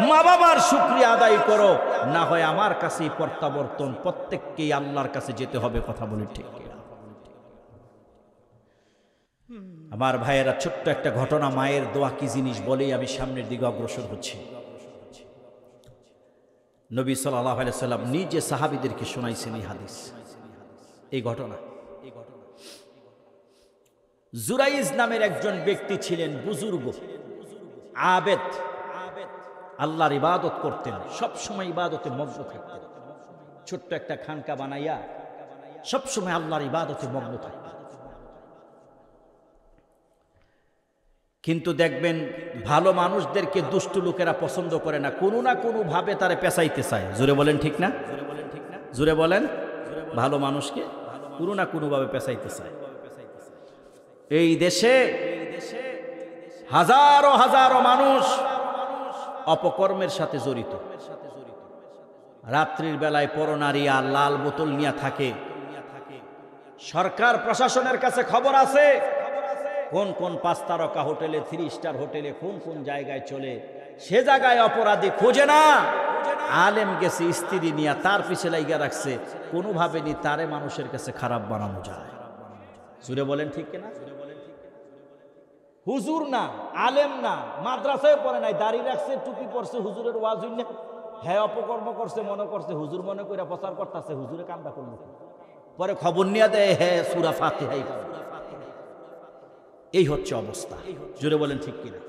মা বাবার শুকরিয়া আদায় করো, না হয় আমার কাছেই প্রত্যাবর্তন। প্রত্যেককেই আল্লাহর কাছে যেতে হবে। কথা বলি ঠিক কিনা? আমার ভাইয়েরা, ছোট্ট একটা ঘটনা, মায়ের দোয়া কি জিনিস বলেই আমি সামনের দিকে অগ্রসর হচ্ছি। নবী সাল্লাল্লাহু আলাইহি সাল্লাম নিজে সাহাবীদেরকে শোনাইছেন এই হাদিস, এই ঘটনা। জুরাইজ নামের একজন ব্যক্তি ছিলেন, বুজুর্গ, আবেদ, আল্লাহর ইবাদত করতেন, সবসময় ইবাদতে মগ্ন থাকতেন। ছোট্ট একটা খানকা বানাইয়া সবসময় আল্লাহর ইবাদতে মগ্ন থাকতেন। কিন্তু দেখবেন ভালো মানুষদেরকে দুষ্ট লোকেরা পছন্দ করে না, কোনো না কোনো ভাবে তারে পেঁচাইতে চায়। জোরে বলেন ঠিক না? জোরে বলেন। ভালো মানুষকে কোনো না কোনো ভাবে পেঁচাইতে চায়। এই দেশে হাজারো হাজারো মানুষ অপকর্মের সাথে জড়িত। রাত্রির বেলায় পরনারী আর লাল বোতল নিয়ে থাকে। সরকার প্রশাসনের কাছে খবর আছে কোন কোন 5 তারকা হোটেলে, 3 স্টার হোটেলে কোন কোন জায়গায় চলে। সে জায়গায় অপরাধী খোঁজে না। আলেম গেছে স্ত্রী নিয়ে, তার পিছে লাইগা রাখছে, কোনোভাবে নি তারে মানুষের কাছে খারাপ বানানো যায়। জুড়ে বলেন ঠিক কিনা? হুজুর না, আলেম না, মাদ্রাসায় পড়ে নাই, দাড়ি রাখছে, টুপি পরছে, হুজুরের ওয়াজ হইলে হ্যাঁ অপকর্ম করছে, মনে করছে হুজুর, মনে করে প্রচার করতেছে, হুজুরে কামটা করলো। পরে খবর নিয়ে দেয় হ্যাঁ সূরা ফাতিহাই পড়ে। এই হচ্ছে অবস্থা। জুড়ে বলেন ঠিক কিনা?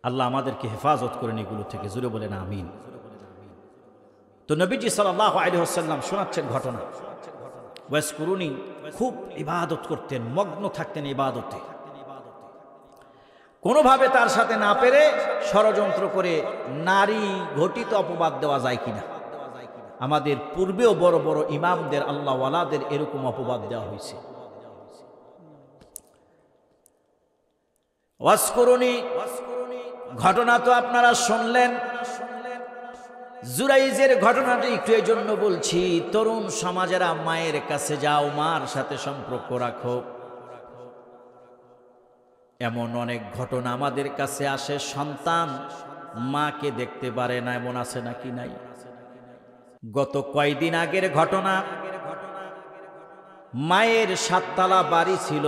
আল্লাহ আমাদেরকে হেফাজত করেন এগুলো থেকে। জুড়ে বলেন আমিন। তো নবীজি সাল্লাল্লাহু আলাইহি ওয়াসাল্লাম শোনাচ্ছেন ঘটনা। ওয়াজকুরুনি, খুব ইবাদত করতেন, মগ্ন থাকতেন ইবাদতে। কোনোভাবে তার সাথে না পেরে ষড়যন্ত্র করে নারী ঘটিত অপবাদ দেওয়া যায় কিনা। আমাদের পূর্বেও বড় বড় ইমামদের, আল্লাহ ওয়ালাদের এরকম অপবাদ দেওয়া হয়েছে। ওয়াজকুরুনি ঘটনা তো আপনারা শুনলেন। জুরাইজের ঘটনাটি একটু এই জন্য বলছি, তরুণ সমাজেরা মায়ের কাছে যাও, মার সাথে সম্পর্ক রাখো। এমন অনেক ঘটনা আমাদের কাছে আসে, সন্তান মাকে দেখতে পারে না, এমন আছে নাকি নাই? গত কয়দিন আগের ঘটনা, মায়ের 7 তলা বাড়ি ছিল,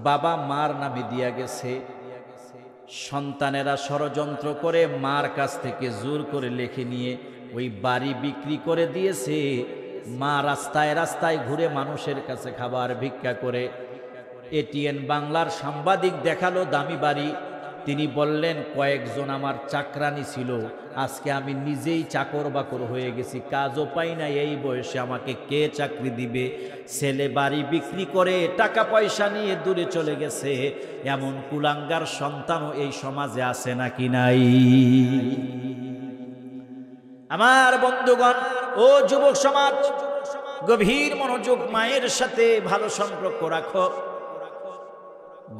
বাবা মার নামে দিয়া গেছে। সন্তানেরা ষড়যন্ত্র করে মার কাছ থেকে জোর করে লিখে নিয়ে ওই বাড়ি বিক্রি করে দিয়েছে। মা রাস্তায় রাস্তায় ঘুরে মানুষের কাছে খাবার ভিক্ষা করে। এটিএন বাংলার সাংবাদিক দেখালো দামি বাড়ি। তিনি বললেন কয়েকজন আমার চাকরানি ছিল, আজকে আমি নিজেই চাকর বাকর হয়ে গেছি, কাজও পাই না, এই বয়সে আমাকে কে চাকরি দিবে? ছেলে বাড়ি বিক্রি করে টাকা পয়সা নিয়ে দূরে চলে গেছে। এমন কুলাঙ্গার সন্তানও এই সমাজে আছে নাকি নাই? আমার বন্ধুগণ ও যুবক সমাজ, গভীর মনোযোগ, মায়ের সাথে ভালো সম্পর্ক রাখো।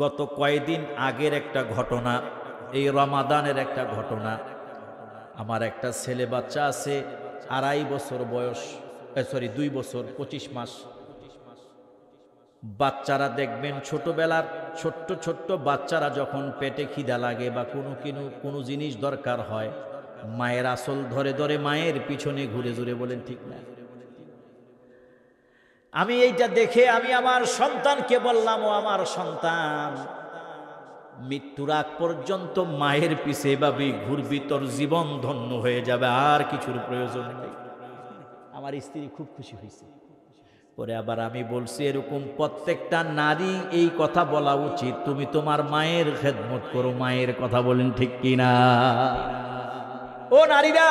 গত কয়েকদিন আগের একটা ঘটনা, এই রমাদানের একটা ঘটনা। আমার একটা ছেলে বাচ্চা আছে, 2.5 বছর বয়স, 2 বছর 25 মাস। বাচ্চারা দেখবেন ছোটবেলার ছোট্ট ছোট্ট বাচ্চারা যখন পেটে খিদা লাগে বা কোনো জিনিস দরকার হয়, মায়ের আঁচল ধরে ধরে মায়ের পিছনে ঘুরে ঘুরে, বলেন ঠিক না? আমি এইটা দেখে আমি আমার সন্তানকে বললাম, ও আমার সন্তান, মৃত্যুর আগ পর্যন্ত মায়ের পিছে এভাবেই ঘুরবি, তোর জীবন ধন্য হয়ে যাবে, আর কিছুর প্রয়োজন নেই। আমার স্ত্রী খুব খুশি হয়েছে। পরে আবার আমি বলছি, এরকম প্রত্যেকটা নারী এই কথা বলা উচিত, তুমি তোমার মায়ের খেদমত করো। মায়ের কথা বলেন ঠিক কিনা? ও নারীরা,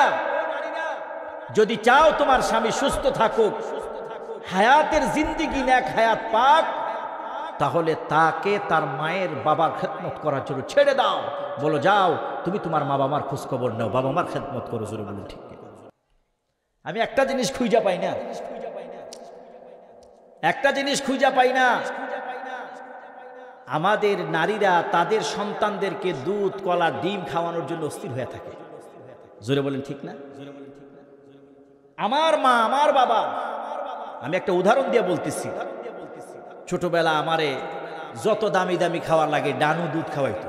যদি চাও তোমার স্বামী সুস্থ থাকুক, হায়াতের জিন্দেগি নেক হায়াত পাক, তাহলে তাকে তার মায়ের বাবার খেদমত করার জন্য ছেড়ে দাও। বলো, যাও তুমি তোমার মা বাবার খোঁজ খবর নাও, বাবা মার খেদমত করো। জোরে বলুন ঠিক কিনা? আমি একটা জিনিস খুঁজে পাই না, একটা জিনিস খুঁজে পাই না, আমাদের নারীরা তাদের সন্তানদেরকে দুধ, কলা, ডিম খাওয়ানোর জন্য অস্থির হয়ে থাকে। জোরে বলেন ঠিক না? আমার মা, আমার বাবা, আমি একটা উদাহরণ দিয়ে বলতেছি, ছোটবেলা আমারে যত দামি দামি খাওয়ার লাগে ডানু দুধ খাওয়াইতো।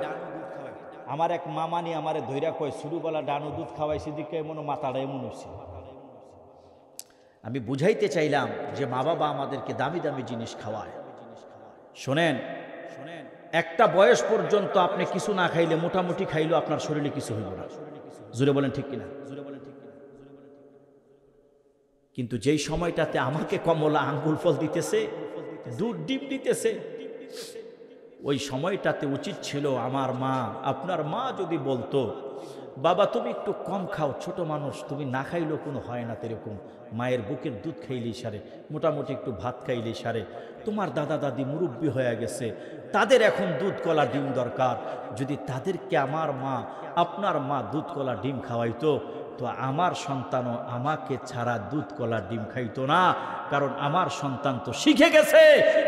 আমার এক মামানি আমারে ধৈরা কয়, ছোটবেলা ডানু দুধ খাওয়াইছি দিকে মনে মাথাটা এমন হচ্ছে। আমি বুঝাইতে চাইলাম যে মা বাবা আমাদেরকে দামি দামি জিনিস খাওয়ায়। শোনেন, একটা বয়স পর্যন্ত আপনি কিছু না খাইলে, মোটামুটি খাইলেও আপনার শরীরে কিছু হইব না। জোরে বলেন ঠিক কিনা? কিন্তু যেই সময়টাতে আমাকে কমলা আঙ্গুল ফল দিতেছে, দুধ ডিম দিতেছে, ওই সময়টাতে উচিত ছিল আমার মা, আপনার মা যদি বলতো, বাবা তুমি একটু কম খাও, ছোট মানুষ, তুমি না খাইলেও কোনো হয় না, এরকম মায়ের বুকের দুধ খাইলেই সারে, মোটামুটি একটু ভাত খাইলেই সারে। তোমার দাদা দাদি মুরব্বী হয়ে গেছে, তাদের এখন দুধ কলা ডিম দরকার। যদি তাদেরকে আমার মা, আপনার মা দুধ কলা ডিম খাওয়াইতো, তো আমার সন্তানও আমাকে ছাড়া দুধ কলা ডিম খাইতো না। কারণ আমার সন্তান তো শিখে গেছে।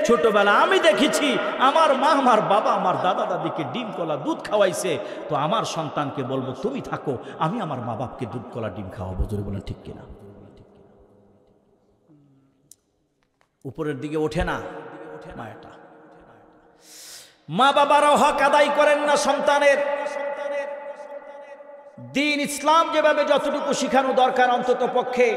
ছোটবেলা আমি দেখেছি আমার মা, আমার বাবা, আমার দাদা দাদিকে ডিম কলা দুধ খাওয়াইছে, তো আমার সন্তানকে বলবো তুমি থাকো, আমি আমার মা বাপকে দুধ কলা ডিম খাওয়াবো। জোরে বলেন ঠিক কিনা? উপরের দিকে ওঠে না মায়াটা। মা বাবারাও হক আদায় করেন না সন্তানের। দিন ইসলাম যেভাবে যতটুকু শিখানো দরকার, অন্তত পক্ষে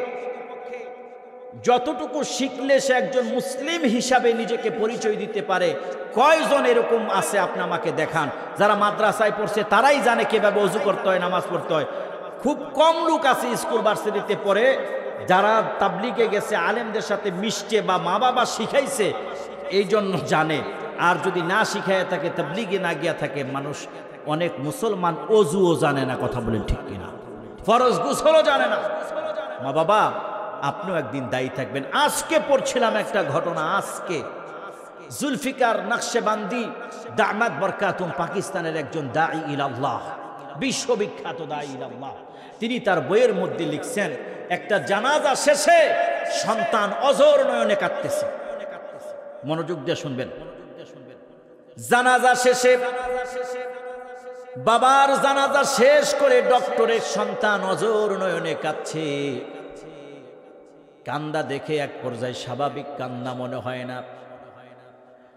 যতটুকু শিখলে সে একজন মুসলিম হিসাবে নিজেকে পরিচয় দিতে পারে, কয়জন এরকম আছে আপনি আমাকে দেখান। যারা মাদ্রাসায় পড়ছে তারাই জানে কিভাবে ওযু করতে হয়, নামাজ পড়তে হয়। খুব কম লোক আছে স্কুল ভার্সিটিতে পড়ে যারা তাবলিগে গেছে, আলেমদের সাথে মিশছে বা মা বাবা শিখাইছে এই জন্য জানে। আর যদি না শিখায় থাকে, তাবলিগে না গিয়া থাকে, মানুষ অনেক মুসলমান ওযুও জানে না। কথা বলেন ঠিক কিনা? ফরজ গোসলও জানে না। মা বাবা, আপনিও একদিন দায়ী থাকবেন। আজকে পড়ছিলাম একটা ঘটনা, আজকে জুলফিকার নকশবন্দি দামাত বরকাতুম, পাকিস্তানের একজন দাঈ ইলাল্লাহ, বিশ্ববিখ্যাত দাঈ ইলাল্লাহ, তিনি তার বইয়ের মধ্যে লিখছেন, একটা জানাজা শেষে সন্তান অঝোর নয়নে কাঁদতেছে। মনোযোগ দিয়ে শুনবেন। জানাজা শেষে, বাবার জানাজা শেষ করে ডক্টরের সন্তান অঝোর নয়নে কাঁদছে। কান্দা দেখে এক পর্যায়ে স্বাভাবিক কান্না মনে হয় না,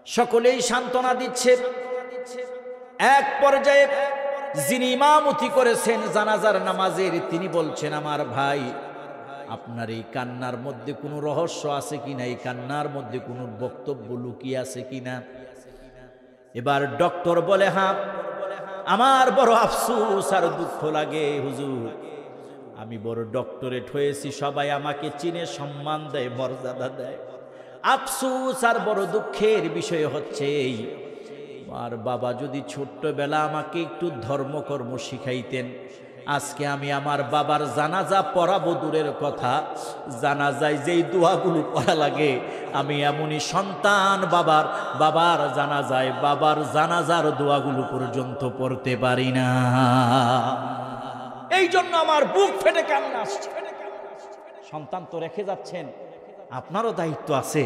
সকলেই সান্ত্বনা দিচ্ছে। এক পর্যায়ে যিনি ইমামতি করেছেন জানাজার নামাজের, তিনি বলছেন, আমার ভাই, আপনার এই কান্নার মধ্যে কোনো রহস্য আছে কিনা, এই কান্নার মধ্যে কোনো বক্তব্য লুকিয়ে আছে কিনা। এবার ডক্টর বলে, হ্যাঁ, আমার বড় আফসোস আর দুঃখ লাগে হুজুর, আমি বড় ডক্টরেট হয়েছি, সবাই আমাকে চিনে, সম্মান দেয়, মর্যাদা দেয়। আফসোস আর বড় দুঃখের বিষয় হচ্ছে এই, আর বাবা যদি ছোট্টবেলা আমাকে একটু ধর্মকর্ম শিখাইতেন, আজকে আমি আমার বাবার জানাজা পড়াবো দূরের কথা, জানাজায় যেই দোয়াগুলো পড়া লাগে আমি এমনই সন্তান বাবার জানাজায় বাবার জানাজার দোয়াগুলো পর্যন্ত পড়তে পারি না। এই জন্য আমার বুক ফেটে কান্না আসছে। সন্তান তো রেখে যাচ্ছেন, আপনারও দায়িত্ব আছে।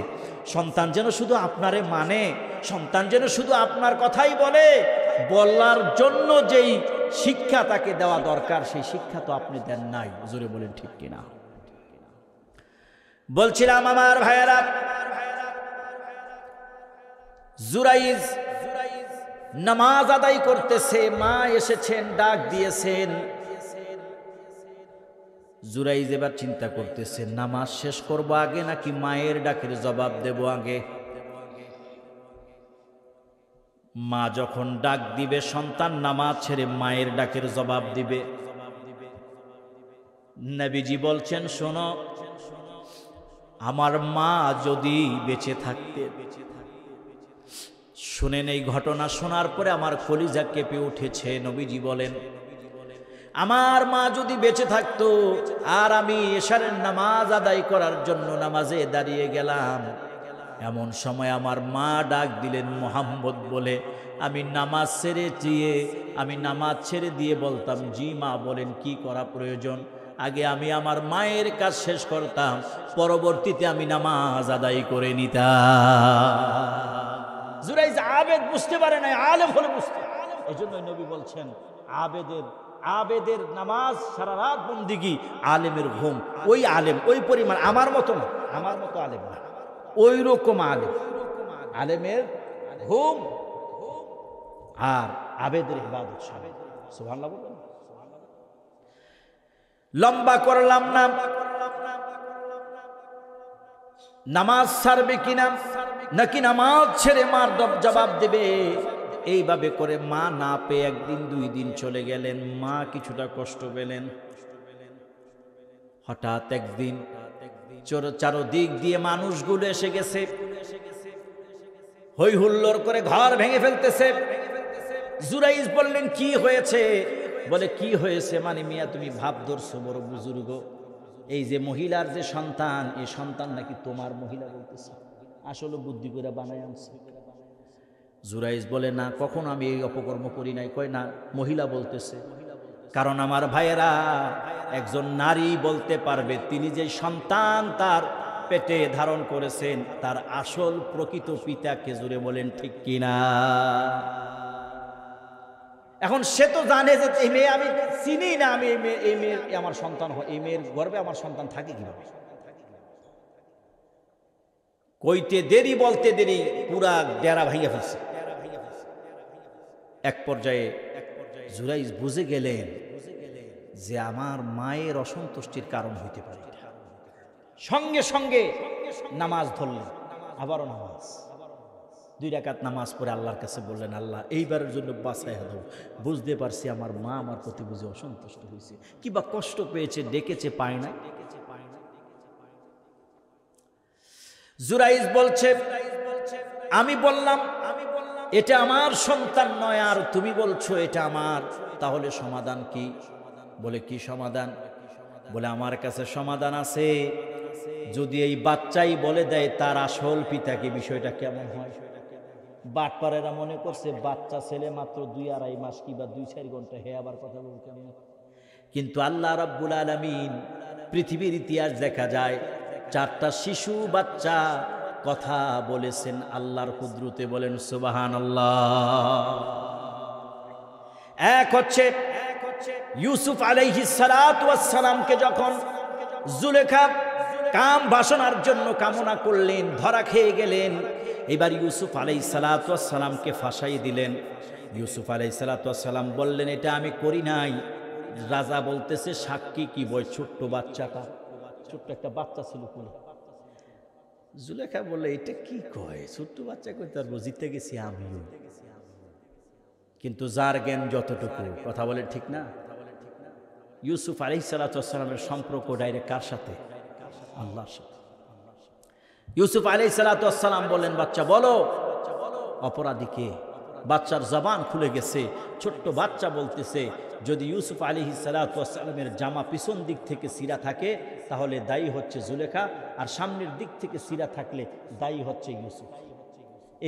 সন্তান যেন শুধু আপনারে মানে, সন্তান যেন শুধু আপনার কথাই বলে, বলার জন্য যেই শিক্ষা তাকে দেওয়া দরকার সেই শিক্ষা তো আপনি দেন নাই। জোরে বলেন ঠিক কিনা? বলছিলাম আমার ভাইয়েরা, জুরাইজ নামাজ আদায় করতেছে, মা এসেছেন, ডাক দিয়েছেন। জুরাইজ এবার চিন্তা করতেছে, নামাজ শেষ করব আগে নাকি মায়ের ডাকের জবাব দেব আগে। মা যখন ডাক দিবে সন্তান নামাজ ছেড়ে মায়ের ডাকের জবাব দিবে। নবীজি বলছেন, শোনো, আমার মা যদি বেঁচে থাকতে, শুনেন এই ঘটনা শোনার পরে আমার কলিজা কেঁপে উঠেছে। নবীজি বলেন, আমার মা যদি বেঁচে থাকতো আর আমি এশারের নামাজ আদায় করার জন্য নামাজে দাঁড়িয়ে গেলাম, এমন সময় আমার মা ডাক দিলেন মোহাম্মদ বলে, আমি নামাজ ছেড়ে দিয়ে বলতাম, জি মা বলেন, কি করা প্রয়োজন? আগে আমি আমার মায়ের কাজ শেষ করতাম, পরবর্তীতে আমি নামাজ আদায় করে নিতাম। জুরাইজ আবেদ বুঝতে পারে না, আলেম হলে বুঝতে। এই জন্য নবী বলছেন, আবেদের নামাজ সারা রাত বন্দিগি, আলেমের ঘুম। ওই আলেম ওই পরিমাণ, আমার মতো না, আমার মতো আলেম না, ওই রকম আলেমের ঘুম আর আবেদের ইবাদত। সুবহানাল্লাহ বলুন। লম্বা করলাম না, নামাজ ছাড়বে কিনা নাকি নামাজ ছেড়ে মার জবাব দেবে, এইভাবে করে মা না পেয়ে একদিন 2 দিন চলে গেলেন। মা কিছুটা কষ্ট পেলেন। হঠাৎ একদিন চারদিক দিয়ে মানুষগুলো এসে গেছে, হই হুল্লোড় করে ঘর ভেঙে ফেলতেছে। জুরাইজ বললেন, কি হয়েছে? বলে, কি হয়েছে মানে মিয়া তুমি ভাব ধরছো, বড় বুজুর্গ, এই যে মহিলার যে সন্তান, এই সন্তান নাকি তোমার। মহিলা বলতেছে, আসলে বুদ্ধি করে বানায় আনছে। জুরাইজ বলে, না, কখন আমি এই অপকর্ম করি নাই। কয় না, মহিলা বলতেছে। কারণ আমার ভাইয়েরা, একজন নারী বলতে পারবে তিনি যে সন্তান তার পেটে ধারণ করেছেন তার আসল প্রকৃত পিতাকে। জুড়ে বলেন ঠিক কিনা? এখন সে তো জানে যে এই মেয়ে আমি চিনি না, আমি এই মেয়ের আমার সন্তান হয়, এই মেয়ের গর্ভে আমার সন্তান থাকে কিভাবে। কইতে দেরি বলতে দেরি, পুরা ডেরা ভাইয়া ফেলছে। এক পর্যায়ে জুরাইজ বুঝে গেলেন যে আমার মায়ের অসন্তুষ্টির কারণ হইতে পারে। সঙ্গে সঙ্গে নামাজ ধরলেন, আবারও নামাজ, 2 রাকাত নামাজ পড়ে আল্লাহর কাছে বললেন, আল্লাহ এইবারের জন্য বাঁচাইয়া দাও। বুঝতে পারছি আমার মা আমার প্রতি বুঝে অসন্তুষ্ট হয়েছে, কিংবা কষ্ট পেয়েছে, ডেকেছে, পায় না। জুরাইজ বলছে, আমি বললাম এটা আমার সন্তান নয়, আর তুমি বলছো এটা আমার, তাহলে সমাধান কি? বলে, কি সমাধান? বলে, আমার কাছে সমাধান আছে। যদি এই বাচ্চাই বলে দেয় তার আসল পিতাকে, বিষয়টা কেমন হয়? বাটপারেরা মনে করছে বাচ্চা ছেলে মাত্র 2-2.5 মাস কিংবা 2-4 ঘন্টা, হে আবার কথা বল কেমন। কিন্তু আল্লাহ রাব্বুল আলামিন, পৃথিবীর ইতিহাস দেখা যায় 4টা শিশু বাচ্চা কথা বলেছেন আল্লাহর কুদরতে। বলেন সুবহানাল্লাহ। এক হচ্ছে ইউসুফ আলাইহিস সালাতু ওয়াস সালামকে যখন জুলেখা কাম বাসনার জন্য কামনা করলেন, ধরা খেয়ে গেলেন। এবার ইউসুফ আলাইহিস সালাতু ওয়াস সালামকে ফাঁসাই দিলেন। ইউসুফ আলাইহিস সালাতু ওয়াস সালাম বললেন, এটা আমি করি নাই। রাজা বলতেছে, সাক্ষী কি? বই ছোট্ট বাচ্চাটা, ছোট্ট একটা বাচ্চা ছিল কোলে। জুলেখা বললে, এটা কি কয়? ছোট্ট বাচ্চা কই, তার জিতে গেছি আমিও। কিন্তু যার জ্ঞান যতটুকু, কথা বলে ঠিক না? ইউসুফ আলাইহিস সালাতু ওয়াস সালামের সম্পর্ক ডাইরেক্ট কার সাথে? আল্লাহর সাথে। ইউসুফ আলাইহিস সালাতু ওয়াস সালাম বললেন, বাচ্চা বলো অপরাধী কে? বাচ্চার জবান খুলে গেছে। ছোট্ট বাচ্চা বলতেছে, যদি ইউসুফ আলাইহিস সালাতু ওয়াস সালামের জামা পিছন দিক থেকে ছিঁড়া থাকে তাহলে দায়ী হচ্ছে জুলেখা, আর সামনের দিক থেকে ছিঁড়া থাকলে দায়ী হচ্ছে ইউসুফ।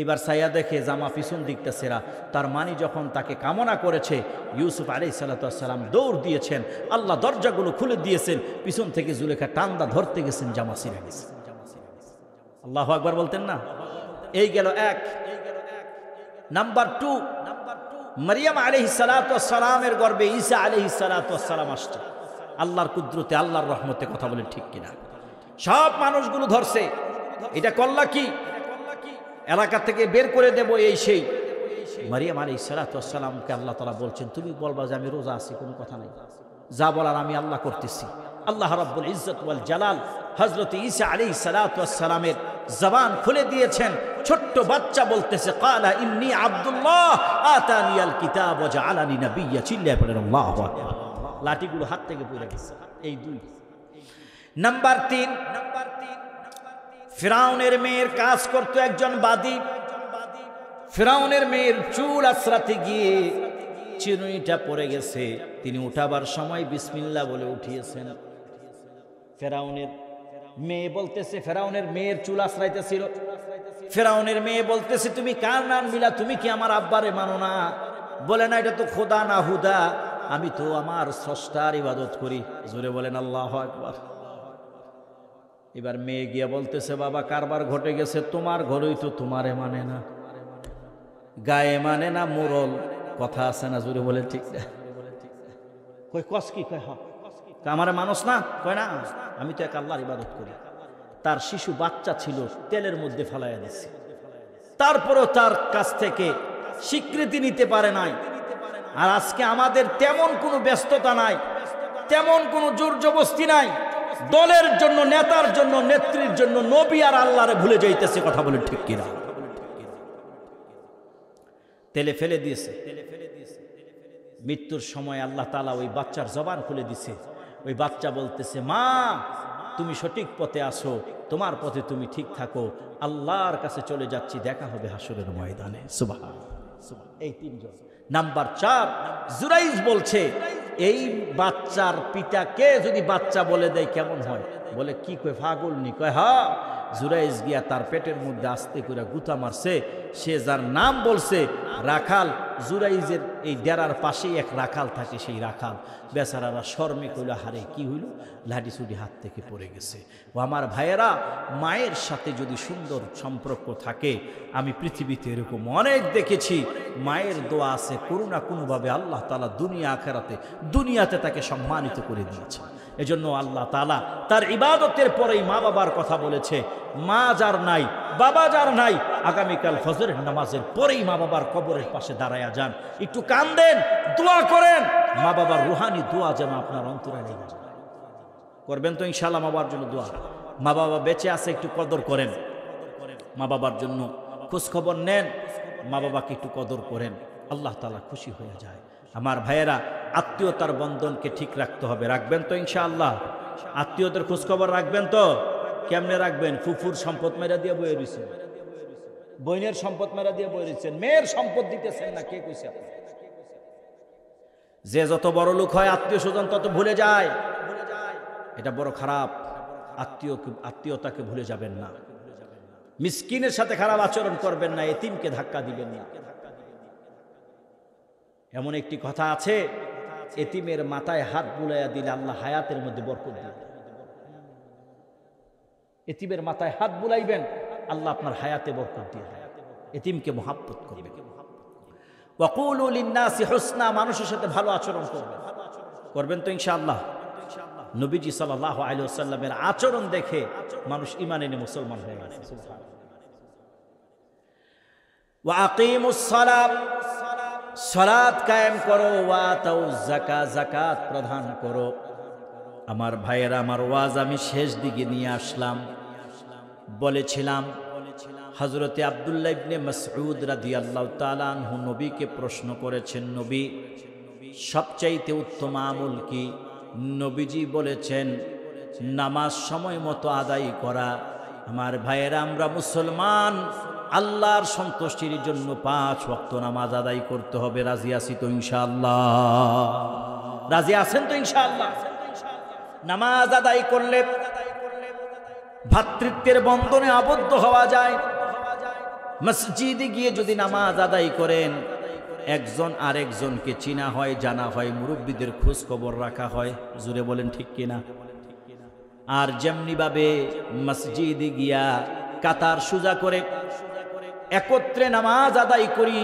এবার সাইয়া দেখে জামা পিছন দিকটা ছেঁড়া, তার মানে যখন তাকে কামনা করেছে, ইউসুফ আলাইহিস সালাতু ওয়াস সালাম দৌড় দিয়েছেন, আল্লাহ দরজাগুলো খুলে দিয়েছেন, পিছন থেকে জুলেখা টান্দা ধরতে গেছেন, জামা ছিঁড়া গেছে। আল্লাহু আকবার বলতেন না? এই গেল এক। নাম্বার 2, মারিয়াম আলাইহিস সালাতু ওয়াস সালামের গর্ভে ঈসা আলাইহিস সালাতু ওয়াস সালাম আসছে। আল্লাহর কুদরতে, আল্লাহর রহমতে, কথা বলেন ঠিক কিনা? সব মানুষগুলো ধরছে, এটা করলা কি? এলাকা থেকে বের করে দেব, এই সেই। মারিয়াম আলাইহিস সালাতু ওয়াস সালামকে আল্লাহ তাআলা বলছেন, তুমি বলবা যে আমি রোজা আছি, কোনো কথা নাই, যা বলার আমি আল্লাহ করতেছি। আল্লাহ রাব্বুল ইজ্জত ওয়াল জালাল হযরত ঈসা আলাইহিস সালাতু ওয়াস সালামের জবান খুলে দিয়েছেন। ছোট্ট বাচ্চা বলতেছে ক্বালা ইন্নী আব্দুল্লাহ আতানিয়াল কিতাব ওয়া জাআলানি নাবিয়্যা। চিল্লায়ে পড়েন আল্লাহু আকবার। লাঠিগুলো হাত থেকে পড়ে গেছে। এই দুই। নাম্বার 3, ফিরাউনের মেয়ের কাজ করত একজন বাদী। ফিরাউনের মেয়ের চুল আশ্রাতে গিয়ে চিরুনিটা পড়ে গেছে। তিনি উঠাবার সময় বিসমিল্লাহ বলে উঠিয়েছেন। ফিরাউনের মেয়ে বলতেছে, ফিরাউনের মেয়ের চুল আশ্রাইতেছিল। ফিরাউনের মেয়ে বলতেছে, তুমি কার নাম নিলা? তুমি কি আমার আব্বারে মানো না? বলে না, এটা তো খোদা না হুদা, আমি তো আমার স্রষ্টার ইবাদত করি। জোরে বলেন আল্লাহু আকবার। এবার মেয়ে গিয়া বলতেছে, বাবা কারবার ঘটে গেছে, তোমার ঘরেই তো তোমারে মানে না, গায়ে মানে না, মোরল কথা আছে না? জোরে বলে ঠিক না? কই কস কি? কয় হ্যাঁ। আমারে মানুষ না? কয় না, আমি তো এক আল্লাহর ইবাদত করি। তার শিশু বাচ্চা ছিল, তেলের মধ্যে ফেলাইয়া দিচ্ছে। তারপরেও তার কাছ থেকে স্বীকৃতি নিতে পারে নাই। আর আজকে আমাদের তেমন কোনো ব্যস্ততা নাই, তেমন কোনো জোর জবস্তি নাই। দলের জন্য, নেতার জন্য, নেত্রীর জন্য নবী আর আল্লাহরে ভুলে যাইতেছে। কথা বলে ঠিক কিনা? তেলে ফেলে দিয়েছে। মৃত্যুর সময় আল্লাহ তাআলা ওই বাচ্চার জবান খুলে দিছে। ওই বাচ্চা বলতেছে, মা তুমি সঠিক পথে আসো, তোমার পথে তুমি ঠিক থাকো, আল্লাহর কাছে চলে যাচ্ছি, দেখা হবে হাসরের ময়দানে। সুবহানাল্লাহ। এই 3 জন। নাম্বার 4, জুরাইজ বলছে, এই বাচ্চার পিতাকে যদি বাচ্চা বলে দেয় কেমন হয়? বলে কি কয়, পাগল নি? কয় হ্যাঁ। জুরাইজ গিয়া তার পেটের মধ্যে আস্তে করে গুতা মারছে। সে যার নাম বলছে রাখাল। জুরাইজের এই ডেরার পাশেই এক রাখাল থাকে, সেই রাখাল বেচারারা শর্মে কইল, হারে কি হইল? লাঠি ছুটি হাত থেকে পড়ে গেছে। ও আমার ভাইয়েরা, মায়ের সাথে যদি সুন্দর সম্পর্ক থাকে, আমি পৃথিবীতে এরকম অনেক দেখেছি, মায়ের দোয়া আছে, কোনো না কোনোভাবে আল্লাহ তাআলা দুনিয়া আখিরাতে, দুনিয়াতে তাকে সম্মানিত করে দিয়েছে। এজন্য আল্লাহ তাআলা তার ইবাদতের পরেই মা বাবার কথা বলেছে। মা যার নাই, বাবা যার নাই, আগামীকাল ফজরের নামাজের পরেই মা বাবার কবরের পাশে দাঁড়ায়া যান, একটু কান্দেন, দোয়া করেন, মা বাবার রুহানি দোয়া যেন আপনার অন্তরে লেগে যায়। করবেন তো ইনশাআল্লাহ? মা বাবার জন্য দোয়া। মা বাবা বেঁচে আছে, একটু কদর করেন, মা বাবার জন্য খোঁজ খবর নেন, মা বাবাকে একটু কদর করেন, আল্লাহ তাআলা খুশি হয়ে যায়। আমার ভাইয়েরা, আত্মীয়তার বন্ধনকে ঠিক রাখতে হবে। রাখবেন তো ইনশাআল্লাহ? আত্মীয়দের খোঁজ খবর রাখবেন তো? কেমনে রাখবেন? ফুফুর সম্পদ মেরা দিয়ে বয়ে রয়েছেন, বোনের সম্পদ মেরা দিয়ে বয়ে রয়েছেন, মেয়ের সম্পদ দিতেছেন না, কে কইছে? যে যত বড় লোক হয় আত্মীয় স্বজন তত ভুলে যায়। এটা বড় খারাপ। আত্মীয়তাকে ভুলে যাবেন না। মিসকিনের সাথে খারাপ আচরণ করবেন না, এতিমকে ধাক্কা দিবেন না। এমন একটি কথা আছে, এতিমের মাথায় হাত বুলাইয়া দিলে আল্লাহ হায়াতের মধ্যে বরকত দিবেন। এতিমের মাথায় হাত বুলাইবেন, আল্লাহ আপনার হায়াতে বরকত দিয়ে দেয়। এতিমকে মহাব্বত করবেন। ওয়াকুলু লিন্নাসি হুসনা, মানুষের সাথে ভালো আচরণ করবেন। করবেন তো ইনশাআল্লাহ? নবীজি সাল্লাল্লাহু আলাইহি ওয়াসাল্লামের আচরণ দেখে মানুষ ঈমান এনে মুসলমান হয়ে গেছে। ওয়া আকিমুস সালাত, সালাত কায়েম করো, ওয়া আতাউজ যাকাত, যাকাত প্রদান করো। আমার ভাইয়েরা, আমার ওয়াজ আমি শেষ দিকে নিয়ে আসলাম। বলেছিলাম হযরতে আব্দুল্লাহ ইবনে মাসউদ রাদিয়াল্লাহু তাআলা আনহু নবীকে প্রশ্ন করেছেন, নবী সবচাইতে উত্তম আমল কি? নবীজি বলেছেন নামাজ সময় মতো আদায় করা। আমার ভাইয়েরা, আমরা মুসলমান, আল্লাহর সন্তুষ্টির জন্য 5 ওয়াক্ত নামাজ আদায় করতে হবে। রাজি আছি তো ইনশাআল্লাহ? রাজি আছেন তো ইনশাআল্লাহ? নামাজ আদায় করলে ভ্রাতৃত্বের বন্ধনে আবদ্ধ হওয়া যায়। মসজিদে গিয়ে যদি নামাজ আদায় করেন, একজন আরেকজনকে চিনা হয়, জানা হয়, মুরব্বীদের খোঁজ খবর রাখা হয়। জুড়ে বলেন ঠিক কিনা? আর যেমনি ভাবে মসজিদে গিয়া কাতার সোজা করে একত্রে নামাজ আদায় করি,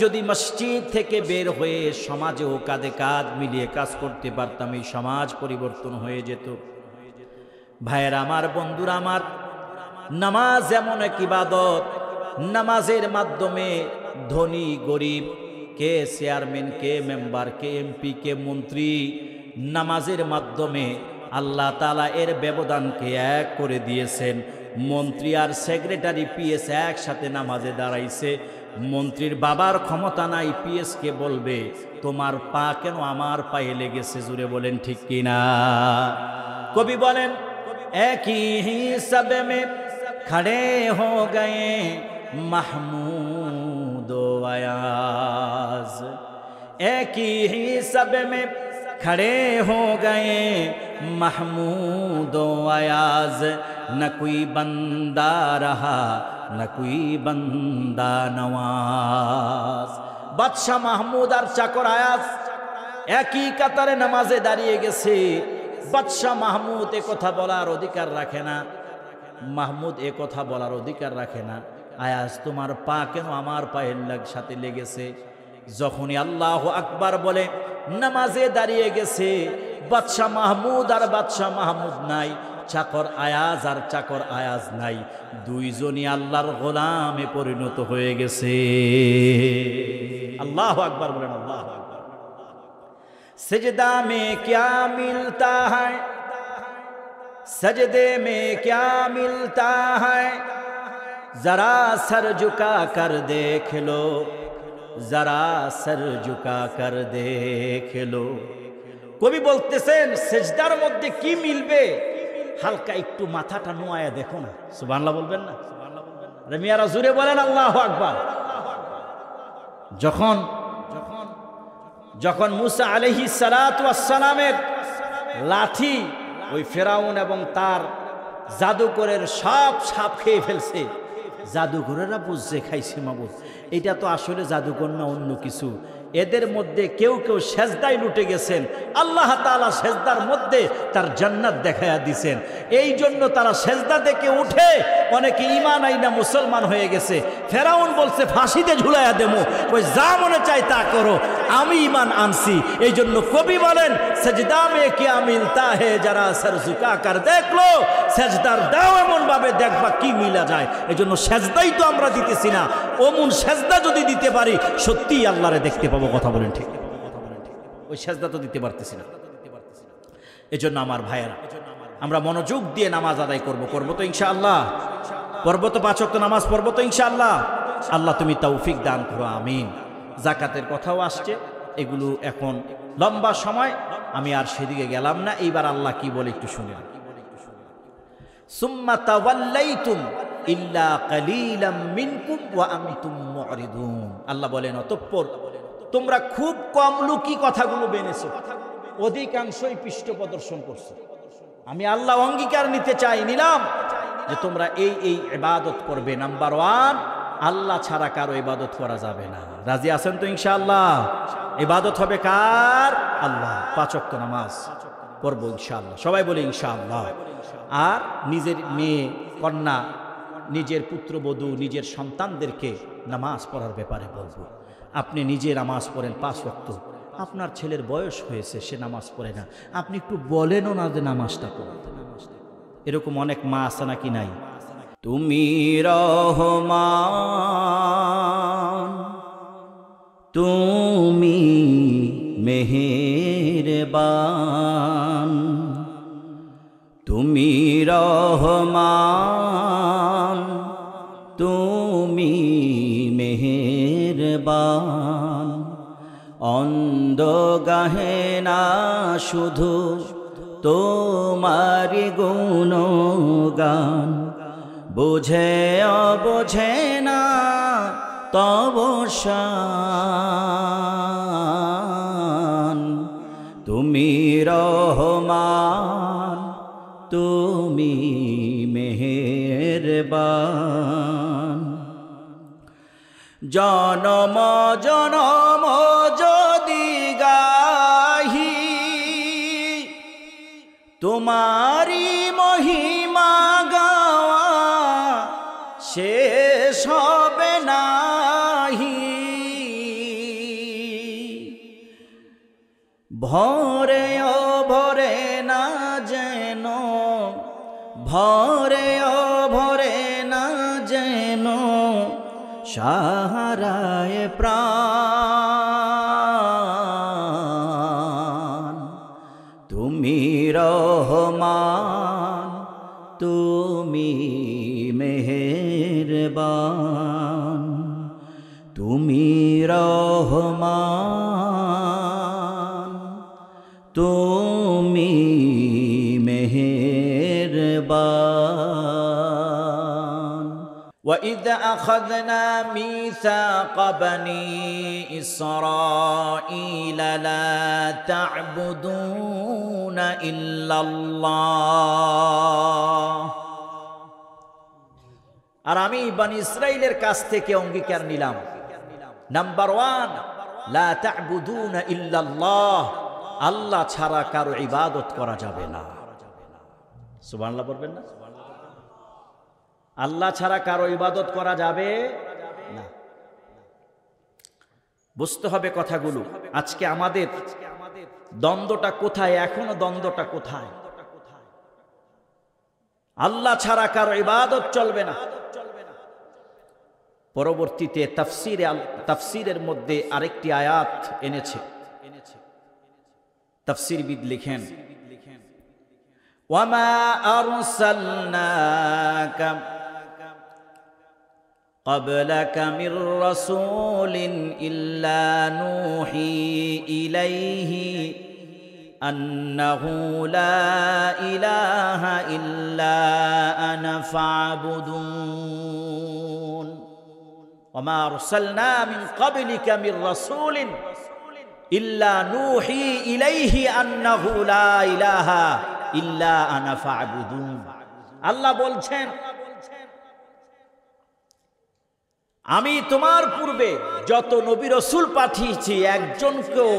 যদি মসজিদ থেকে বের হয়ে সমাজেও কাঁধে কাঁধ মিলিয়ে কাজ করতে পারতাম, এই সমাজ পরিবর্তন হয়ে যেত। ভাইয়েরা আমার, বন্ধুরা আমার, নামাজ এমন এক ইবাদত, নামাজের মাধ্যমে ধনী গরিব, কে চেয়ারম্যান, কে মেম্বার, কে এমপি, কে মন্ত্রী, নামাজের মাধ্যমে আল্লাহ তাআলা এর ব্যবধানকে এক করে দিয়েছেন। মন্ত্রী আর সেক্রেটারি পিএস একসাথে নামাজে দাঁড়াইছে। মন্ত্রীর বাবার ক্ষমতা নাই, পিএসকে বলবে তোমার পা কেন আমার পায়ে লেগেছে, জুড়ে বলেন ঠিক কিনা। কবি বলেন একই হিসাবে মে খড়ে হো গয়ে মাহমুদ ও আয়াজ, একই হিসাবে মে खड़े हो गए महमूद व अयाज, न कोई बंदा रहा न कोई बंदा नवाज। बादशाह মাহমুদ আর চাকর আয়াজ একই কাতারে নামাজে দাঁড়িয়ে গেছে। বাদশাহ মাহমুদ এ কথা বলার অধিকার রাখে না, মাহমুদ এ কথা বলার অধিকার রাখে না, আয়াজ তোমার পা কেন আমার পায়ের সাথে লেগেছে। যখনই আল্লাহু আকবার বলে নামাজে দাঁড়িয়ে গেছে, বাদশাহ মাহমুদ আর বাদশাহ মাহমুদ নাই, চাকর আয়াজ আর চাকর আয়াজ নাই, দুইজনই আল্লাহর গোলামে পরিণত হয়ে গেছে। আল্লাহু আকবার বলেন, আল্লাহু আকবার। সজদা মে ক্যা মিলতা হ্যায়, সজদে মে ক্যা মিলতা হ্যায়, জরা সর ঝুকা কর দেখ লো, जरा सर झुका कर देख लो। কবি বলতেছেন সেজদার মধ্যে কি মিলবে, হালকা একটু মাথাটা নোয়ায়া দেখো না। সুবহানাল্লাহ বলবেন না? আরে মিয়ারা জুড়ে বলেন আল্লাহু আকবার। যখন যখন মুসা আলাইহিস সালাতু ওয়াস সালামের লাঠি ওই ফেরাউন এবং তার জাদুকরের সব সাপ খেয়ে ফেলছে, জাদুঘরেরা বুঝছে খাইছে মাবুদ এটা তো আসলে জাদুঘর না অন্য কিছু। এদের মধ্যে কেউ কেউ সেজদায় লুটে গেছেন, আল্লাহ তাআলা সেজদার মধ্যে তার জান্নাত দেখায়া দিছেন। এই জন্য তারা সেজদা থেকে উঠে অনেকে ঈমান আইনা মুসলমান হয়ে গেছে। ফেরাউন বলছে ফাঁসিতে ঝুলাইয়া দেবো, ওই যা মনে চাই তা করো, আমি ঈমান আনছি। এই জন্য কবি বলেন সেজদা মে কিয়া মিলতা হে যারা সর ঝুকা কর দেখলো, সেজদার দাও এমন ভাবে দেখবা কি মিলা যায়। এই জন্য সেজদাই তো আমরা দিতেছি না, ওমন সেজদা যদি দিতে পারি সত্যিই আল্লাহরে দেখতে পাবো। কথা বলেন ঠিক? ওই সেজদা তো দিতে পারতেছি না। এই জন্য আমার ভাইয়েরা আমরা মনোযোগ দিয়ে নামাজ আদায় করবো তো ইনশাআল্লাহ, পড়বো তো 5 ওয়াক্ত নামাজ পড়বো তো ইনশাআল্লাহ। আল্লাহ তুমি তৌফিক দান করো, আমিন। জাকাতের কথাও আসছে, এগুলো এখন লম্বা সময় আমি আর সেদিকে গেলাম না। এইবার আল্লাহ কি বলে একটু শুনেন। সুম্মা তাওয়াল্লাইতুম ইল্লা কালিলাম মিনকুম ওয়া আনতুম মুরিদুন। আল্লাহ বলেন অতঃপর তোমরা খুব কম লোকই কথাগুলো মেনেছো, অধিকাংশই পৃষ্ঠ প্রদর্শন করছো। আমি আল্লাহ অঙ্গীকার নিতে চাই, নিলাম যে তোমরা এই এই ইবাদত করবে। নাম্বার 1, আল্লাহ ছাড়া কারো ইবাদত করা যাবে না। রাজি আছেন তো ইনশাআল্লাহ? ইবাদত হবে কার? আল্লাহ। 5 ওয়াক্ত নামাজ পড়বো ইনশাআল্লাহ, সবাই বলে ইনশাআল্লাহ। আর নিজের মেয়ে কন্যা, নিজের পুত্রবধূ, নিজের সন্তানদেরকে নামাজ পড়ার ব্যাপারে বলবো। আপনি নিজে নামাজ পড়েন 5 ওয়াক্ত, আপনার ছেলের বয়স হয়েছে সে নামাজ পড়ে না, আপনি একটু বলেনও না যে নামাজটা পড়তে। এরকম অনেক মা আছে নাকি নাই? তুমি রহমান, তুমি মেহেরবান, তুমি রহমান, তুমি মেহেরবান। অন্ধ গাহে না শুধু তোমার গুণগান, বুঝে অবোঝে না তব শান। তুমি রহমান, তুমি মেহেরবান। জনম জনম যদি গাহি তোমারি মহিমা গাওয়া, শেষ হবে নাহি। ভরে ও ভরে না যেন, ভরে ও ভরে না যেন সাহারায় প্রাণ। তুমি রহমান, তুমি মেহেরবান, তুমি রহমান, তুমি মেহেরবান। وَإِذْ أَخَذْنَا مِيثَاقَ بَنِي إِسْرَائِيلَ لَا تَعْبُدُونَ إِلَّا اللَّهَ। আর আমি বনি ইসরাইলের কাছ থেকে অঙ্গীকার নিলাম, নাম্বার 1, লা তা'বুদুনা ইল্লাল্লাহ, আল্লাহ ছাড়া কারো ইবাদত করা যাবে না। সুবহানাল্লাহ বলবেন না? আল্লাহ ছাড়া কারো ইবাদত করা যাবে না। বুঝতে হবে কথাগুলো। আজকে আমাদের দ্বন্দ্বটা কোথায়? এখনো দ্বন্দ্বটা কোথায়? আল্লাহ ছাড়া কারো ইবাদত চলবে না। পরবর্তীতে তাফসীরের মধ্যে আরেকটি আয়াত এনেছে। তাফসীরবিদ লিখেন, ওয়ামা আরসালনাকা ক্বাবলাকা মির রাসূলিন ইল্লা নূহি ইলাইহি আন্নাহু লা ইলাহা ইল্লা আনা ফা'বুদুন। ওয়ামা আরসালনা মিন ক্বাবলিকা মির রাসূলিন ইল্লা নূহি ইলাইহি আন্নাহু লা ইলাহা ইল্লা আনা ফা'বুদুন। আল্লাহ বলছেন, আমি তোমার পূর্বে যত নবী রাসূল পাঠিয়েছি, একজনকেও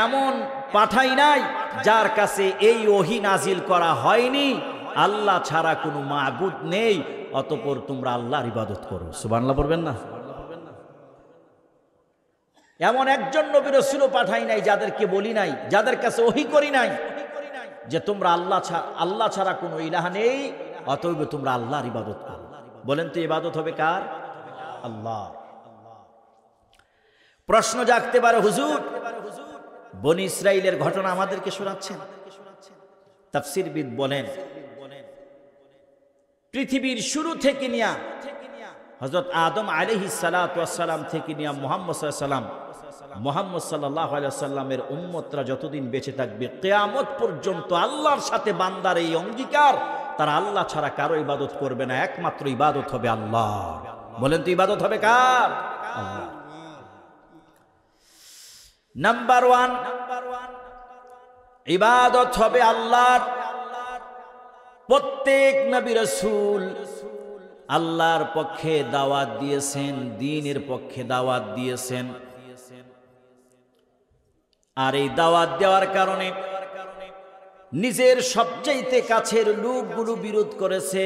এমন পাঠাই নাই যার কাছে এই ওহী নাজিল করা হয়নি, আল্লাহ ছাড়া কোনো মাবুদ নেই, অতঃপর তোমরা আল্লাহর ইবাদত করো। সুবহানাল্লাহ বলবেন না? এমন একজন নবী রাসূলও পাঠাই নাই যাদেরকে বলি নাই, যাদের কাছে ওহী করি নাই যে তোমরা আল্লাহ ছাড়া কোনো ইলাহ নেই, অতএব তোমরা আল্লাহর ইবাদত করো। বলেন তো ইবাদত হবে কার? আল্লাহ। প্রশ্ন জাগতে পারে, হুজুর বনি ইসরাইলের ঘটনা আমাদেরকে শোনাচ্ছেন? তাফসীরবিদ বলেন, পৃথিবীর শুরু থেকে নিয়া হযরত আদম আলাইহিস সালাতু ওয়াস সালাম থেকে নিয়া মুহাম্মদ সাল্লাল্লাহু আলাইহি ওয়াসাল্লামের উম্মতরা যতদিন বেঁচে থাকবে, কিয়ামত পর্যন্ত আল্লাহর সাথে বান্দার এই অঙ্গীকার, তারা আল্লাহ ছাড়া কারো ইবাদত করবে না, একমাত্র ইবাদত হবে আল্লাহ। বলেন তো ইবাদত হবে কার? আল্লাহ। নাম্বার 1, ইবাদত হবে আল্লাহর। প্রত্যেক নবী রাসূল আল্লাহর পক্ষে দাওয়াত দিয়েছেন, দ্বীনের পক্ষে দাওয়াত দিয়েছেন। আর এই দাওয়াত দেওয়ার কারণে নিজের সবচাইতে কাছের লোকগুলো বিরোধ করেছে।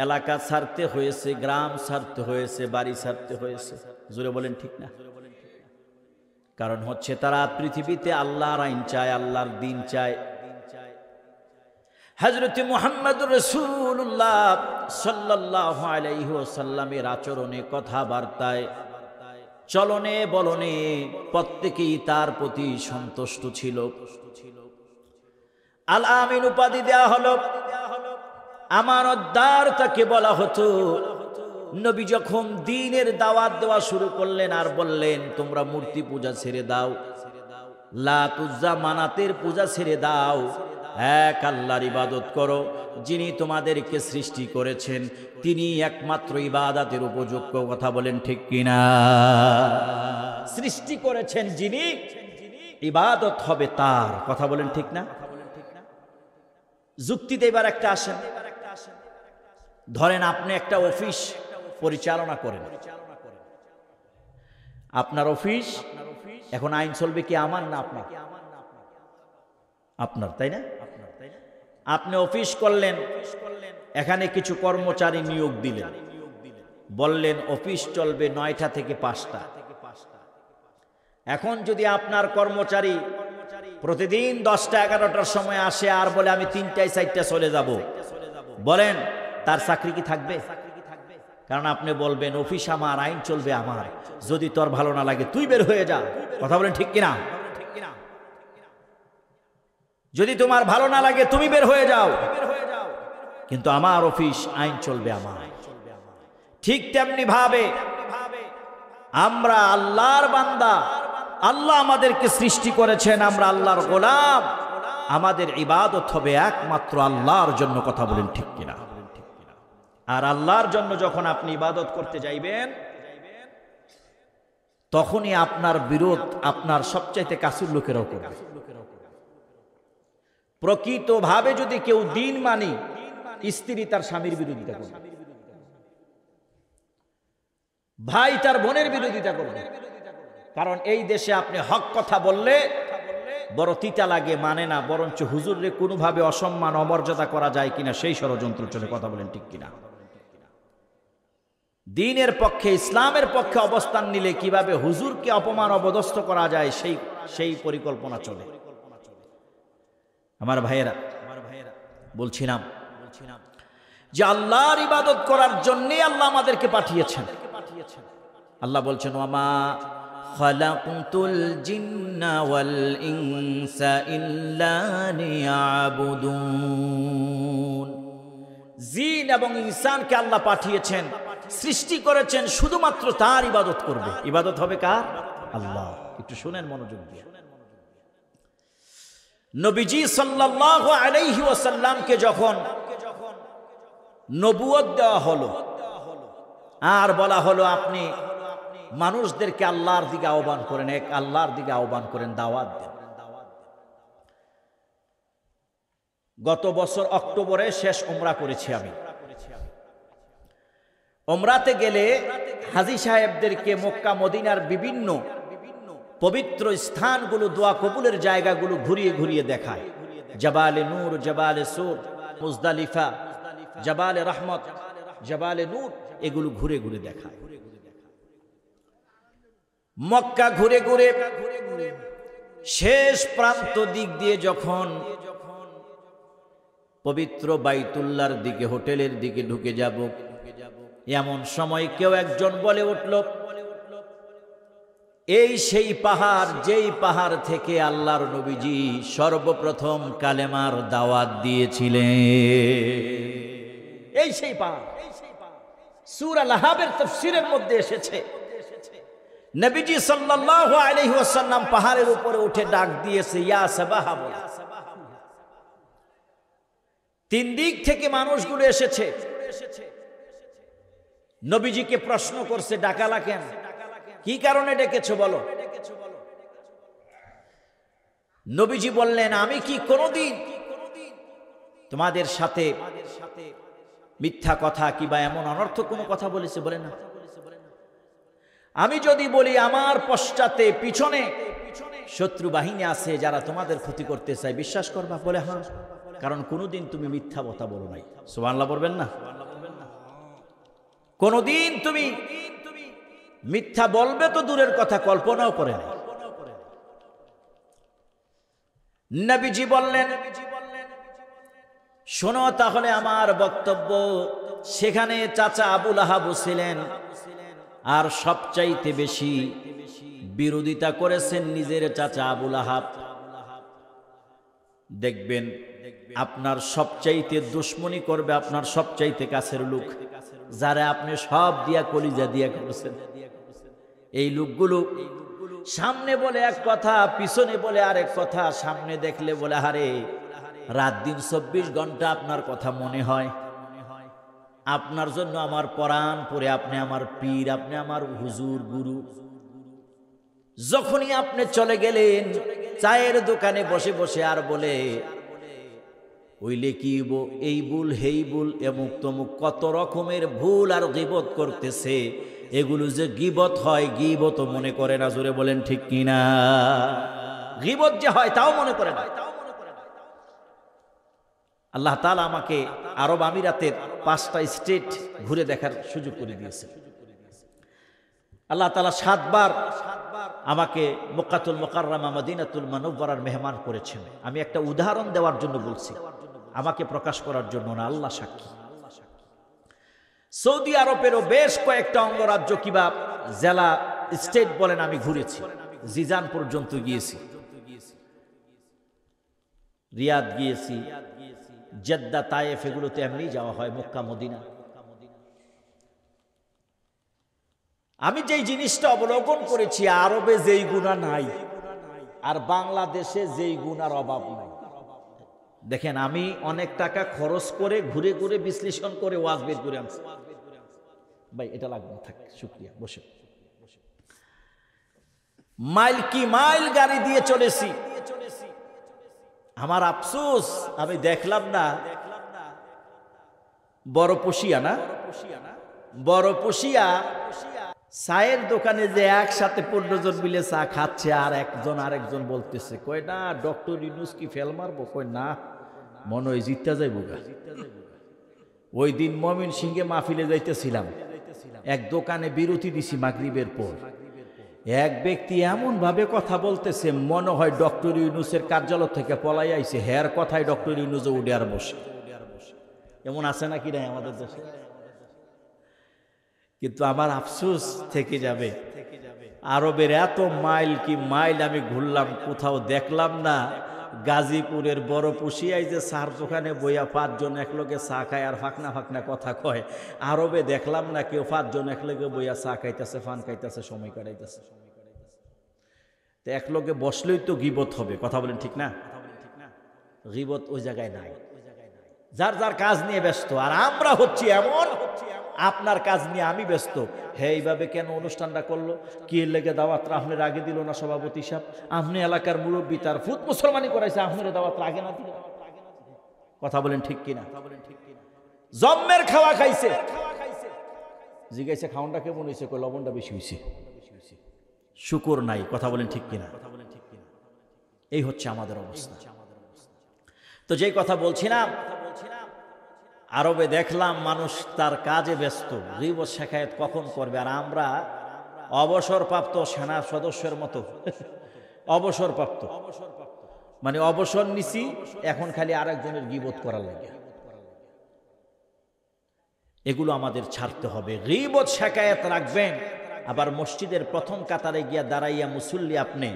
এলাকা ছাড়তে হয়েছে, গ্রাম ছাড়তে হয়েছে, বাড়ি ছাড়তে হয়েছে। জোরে বলেন ঠিক না? কারণ হচ্ছে তারা পৃথিবীতে আল্লাহর আইন চায়, আল্লাহর দ্বীন চায়। হযরত মুহাম্মদুর রাসূলুল্লাহ সাল্লাল্লাহু আলাইহি ওয়াসাল্লামের আচরণে, কথাবার্তায়, চলনে বলনে প্রত্যেকেই তার প্রতি সন্তুষ্ট ছিল। আল আমিন উপাধি দেয়া হলো, আমানতদার তাকে বলা হতো। নবী যখন দ্বীনের দাওয়াত দেওয়া শুরু করলেন আর বললেন, তোমরা মূর্তি পূজা ছেড়ে দাও, লাত উজ্জা মানাতের পূজা ছেড়ে দাও, এক আল্লাহর ইবাদত করো, যিনি তোমাদেরকে সৃষ্টি করেছেন, তিনি একমাত্র ইবাদতের উপযোগ্য। কথা বলেন ঠিক কিনা? সৃষ্টি করেছেন যিনি, ইবাদত হবে তার। কথা বলেন ঠিক না? যুক্তিতে এবার একটা আসেন। ধরেন আপনি একটা অফিস পরিচালনা করেন, আপনার অফিস, এখন আইন চলবে কি আমার না আপনার? আপনার, তাই না? আপনি অফিস করলেন, এখানে কিছু কর্মচারী নিয়োগ দিলেন, বললেন অফিস চলবে 9টা থেকে 5টা। এখন যদি আপনার কর্মচারী প্রতিদিন 10টা 11টার সময় আসে আর বলে আমি 3টায় 4টা চলে যাব, বলেন তার চাকরি কি থাকবে? কারণ আপনি বলবেন অফিস আমার, আইন চলবে আমার, যদি তোর ভালো না লাগে তুই বের হয়ে যা। কথা বলেন ঠিক কিনা? যদি তোমার ভালো না লাগে তুমি বের হয়ে যাও, কিন্তু আমার অফিস, আইন চলবে আমার। ঠিক তেমনি ভাবে আমরা আল্লাহর বান্দা, আল্লাহ আমাদেরকে সৃষ্টি করেছেন, আমরা আল্লাহর গোলাম। আমাদের ইবাদত হবে একমাত্র আল্লাহর জন্য। কথা বলেন ঠিক কিনা? আর আল্লাহর জন্য যখন আপনি ইবাদত করতে যাইবেন, তখনই আপনার বিরোধ আপনার সবচাইতে কাছের লোকেরাও করবে। প্রকৃতভাবে যদি কেউ দিন মানি, স্ত্রী তার স্বামীর বিরোধিতা করবে, ভাই তার বোনের বিরোধিতা করবে। কারণ এই দেশে আপনি হক কথা বললে বড় তিতা লাগে, মানে না, বরঞ্চ হুজুরে কোনোভাবে অসম্মান অমর্যাদা করা যায় কিনা সেই ষড়যন্ত্র চলে। কথা বলেন ঠিক কিনা? দ্বীনের পক্ষে, ইসলামের পক্ষে অবস্থান নিলে কিভাবে হুজুরকে অপমান অপদস্থ করা যায় সেই পরিকল্পনা চলে। আমার ভাইয়েরা, বলছিলাম যে আল্লাহর ইবাদত করার জন্য আল্লাহ আমাদেরকে পাঠিয়েছেন। আল্লাহ বলছেন, ওয়ামা খালাকতুল জিন্না ওয়াল ইনসা ইল্লা লিয়াবুদুন। জিন এবং ইনসানকে আল্লাহ পাঠিয়েছেন, সৃষ্টি করেছেন শুধুমাত্র তার ইবাদত করবে। ইবাদত হবে কার? আল্লাহ। একটু শুনেন মনোযোগ দিয়ে। নবীজি সাল্লাল্লাহু আলাইহি ওয়াসাল্লামকে যখন নবুয়ত দেওয়া হলো আর বলা হলো আপনি মানুষদেরকে আল্লাহর দিকে আহ্বান করেন, এক আল্লাহর দিকে আহ্বান করেন, দাওয়াত দেন। গত বছর অক্টোবরে শেষ উমরা করেছি আমি। উমরাতে গেলে হাজী সাহেবদেরকে মক্কা মদিনার বিভিন্ন পবিত্র স্থানগুলো, দোয়া কবুলের জায়গাগুলো ঘুরিয়ে ঘুরিয়ে দেখায়। জাবালে নূর, জাবালে সুর, মুজদালিফা, জাবালে রহমত, জাবালে নূর, এগুলো ঘুরে ঘুরে দেখায়। মক্কা ঘুরে ঘুরে শেষ প্রান্ত দিক দিয়ে যখন পবিত্র বাইতুল্লাহর দিকে, হোটেলের দিকে ঢুকে যাব, এমন সময় কেউ একজন বলে উঠল, এই সেই পাহাড়, যেই পাহাড় থেকে আল্লাহর নবীজি সর্বপ্রথম কালেমার দাওয়াত দিয়েছিলেন। এই সেই পাহাড়। সূরা লাহাবের তাফসীরের মধ্যে এসেছে, নবীজি সাল্লাল্লাহু আলাইহি ওয়াসাল্লাম পাহাড়ের উপরে উঠে ডাক দিয়েছে, ইয়া সাবাহা বলে। তিন দিক থেকে মানুষগুলো এসেছে, নবীজিকে প্রশ্ন করছে, ডাকালা কেন? কি কারণে ডেকেছো বলো? নবীজি বললেন, আমি কি কোনোদিন তোমাদের সাথে মিথ্যা কথা কিংবা এমন অনর্থক কোনো কথা বলেছে? বলে না। আমি যদি বলি আমার পশ্চাতে, পিছনে শত্রু বাহিনী আছে যারা তোমাদের ক্ষতি করতে চায়, বিশ্বাস করবা? বলে হ্যাঁ, কারণ কোনোদিন তুমি মিথ্যা কথা বলো নাই। সুবহানাল্লাহ বলবেন না? কোনোদিন তুমি মিথ্যা বলবে তো দূরের কথা, কল্পনাও করে নাই। নবীজি বললেন, শোনো তাহলে আমার বক্তব্য। সেখানে চাচা আবু লাহাব ছিলেন, আর সবচাইতে বেশি বিরোধিতা করেছেন নিজের চাচা আবু লাহাব। দেখবেন আপনার সবচাইতে দুশ্মনী করবে আপনার সবচাইতে কাছের লোক, যারা আপনি সব দিয়া কলিজা দিয়া করেছেন। এই লোকগুলো সামনে বলে এক কথা, পিছনে বলে আরেক কথা। সামনে দেখলে বলে, আরে রাত দিন 24 ঘন্টা আপনার কথা মনে হয়, আপনার জন্য আমার পরাণ পরে, আপনি আমার পীর, আপনি আমার হুজুর গুরু। যখনই আপনি চলে গেলেন, চায়ের দোকানে বসে বসে আর বলে, ওইলে কি এই ভুল, হেই ভুল, এমুক তমুক, কত রকমের ভুল আর গীবত করতেছে। এগুলো যে গীবত হয়, গীবত মনে করে না। জোরে বলেন ঠিক কিনা? গীবত যে হয় তাও মনে করে না। আল্লাহ তাআলা আমাকে আরব আমিরাতের 5টা স্টেট ঘুরে দেখার সুযোগ করে দিয়েছেন। আল্লাহ তাআলা 7 বার আমাকে মক্কাতুল মুকাররমা, মদিনাতুল মুনাওয়ারার মেহমান করেছেন। আমি একটা উদাহরণ দেওয়ার জন্য বলছি, আমাকে প্রকাশ করার জন্য না, আল্লাহ সাক্ষী। সৌদি আরবেরও বেশ কয়েকটা অঙ্গরাজ্য কিংবা জেলা, স্টেট বলেন, আমি ঘুরেছি। জিজান পর্যন্ত গিয়েছি, রিয়াদ গিয়েছি, জেদ্দা, তায়েফ, এগুলোতে এমনি যাওয়া হয়, মক্কা মদিনা। আমি যেই জিনিসটা অবলোকন করেছি, আরবে যেই গুনাহ নাই আর বাংলাদেশে যেই গুনার অভাব নাই। দেখেন, আমি অনেক টাকা খরচ করে ঘুরে ঘুরে বিশ্লেষণ করে ওয়াজ বের করে আনছি। ভাই এটা লাগবে না, থাক, শুকরিয়া, বসে। মাইল কি মাইল গাড়ি দিয়ে চলেছি। আমার আফসোস, আমি দেখলাম না বড়পশিয়া, না বড়পশিয়া চায়ের দোকানে যে একসাথে 15 জন মিলে চা খাচ্ছে, আর একজন আরেকজন বলতেছে, কয় না ডক্টর ইউনূস কি ফেল মারবো? কয় না, মনে হয় জিততে যাইবো গা। ওই দিন ময়মনসিংহে মাহফিলে যাইতেছিলাম, এক দোকানে বিরতি দিছি মাগরিবের পর। এক ব্যক্তি এমন ভাবে কথা বলতেছে, মনে হয় ডক্টর ইউনূসের কার্যালয় থেকে পলাই আইছে, হের কথায় ডক্টর ইউনূস উঠে আর বসে। এমন আছে নাকি নাই আমাদের দেশে? কিন্তু আমার আফসোস থেকে যাবে, আরবের এত মাইল কি মাইল আমি ঘুরলাম, কোথাও দেখলাম না গাজীপুরের বড়পশিয়ায় যে চার দোকানে বইয়া 5 জন একলগে চা খায় আর ফাঁকনা ফাঁকনা কথা কয়। আরবে দেখলাম না কেউ 5 জন একলগে বইয়া চা খাইতেছে, ফান খাইতেছে, সময় কাটাইতেছে। তো একলগে বসলেই তো গীবত হবে, কথা বলেন ঠিক না? গীবত ওই জায়গায় নাই, যার যার কাজ নিয়ে ব্যস্ত। আর আমরা হচ্ছি এমন, আপনার কাজ নিয়ে আমি ব্যস্ত। হ্যাঁ, এইভাবে কেন অনুষ্ঠানটা করলো, কি লেগে দাওয়াতরা আপনার আগে দিল না সভাপতি সাহেব? আপনি এলাকার মুরব্বী, তার ফুট মুসলমানি করাইছে, আপনার দাওয়াতরা আগে না দিল? কথা বলেন ঠিক কিনা? জম্মের খাওয়া খাইছে, জিজ্ঞাসা খাওয়ানটা কেমন হয়েছে? কই লবণটা বেশি হয়েছে, শুকর নাই। কথা বলেন ঠিক কিনা? এই হচ্ছে আমাদের অবস্থা। তো যেই কথা বলছিলাম, আরবে দেখলাম মানুষ তার কাজে ব্যস্ত, গীবত শেখায়েত কখন করবে। আর আমরা অবসরপ্রাপ্ত সেনা সদস্যের মতো অবসরপ্রাপ্ত, মানে অবসর নিছি, এখন খালি আরেকজনের গীবত করার লাগে। এগুলো আমাদের ছাড়তে হবে। গীবত শেখায়েত রাখবেন, আবার মসজিদের প্রথম কাতারে গিয়া দাঁড়াইয়া মুসল্লি আপনি,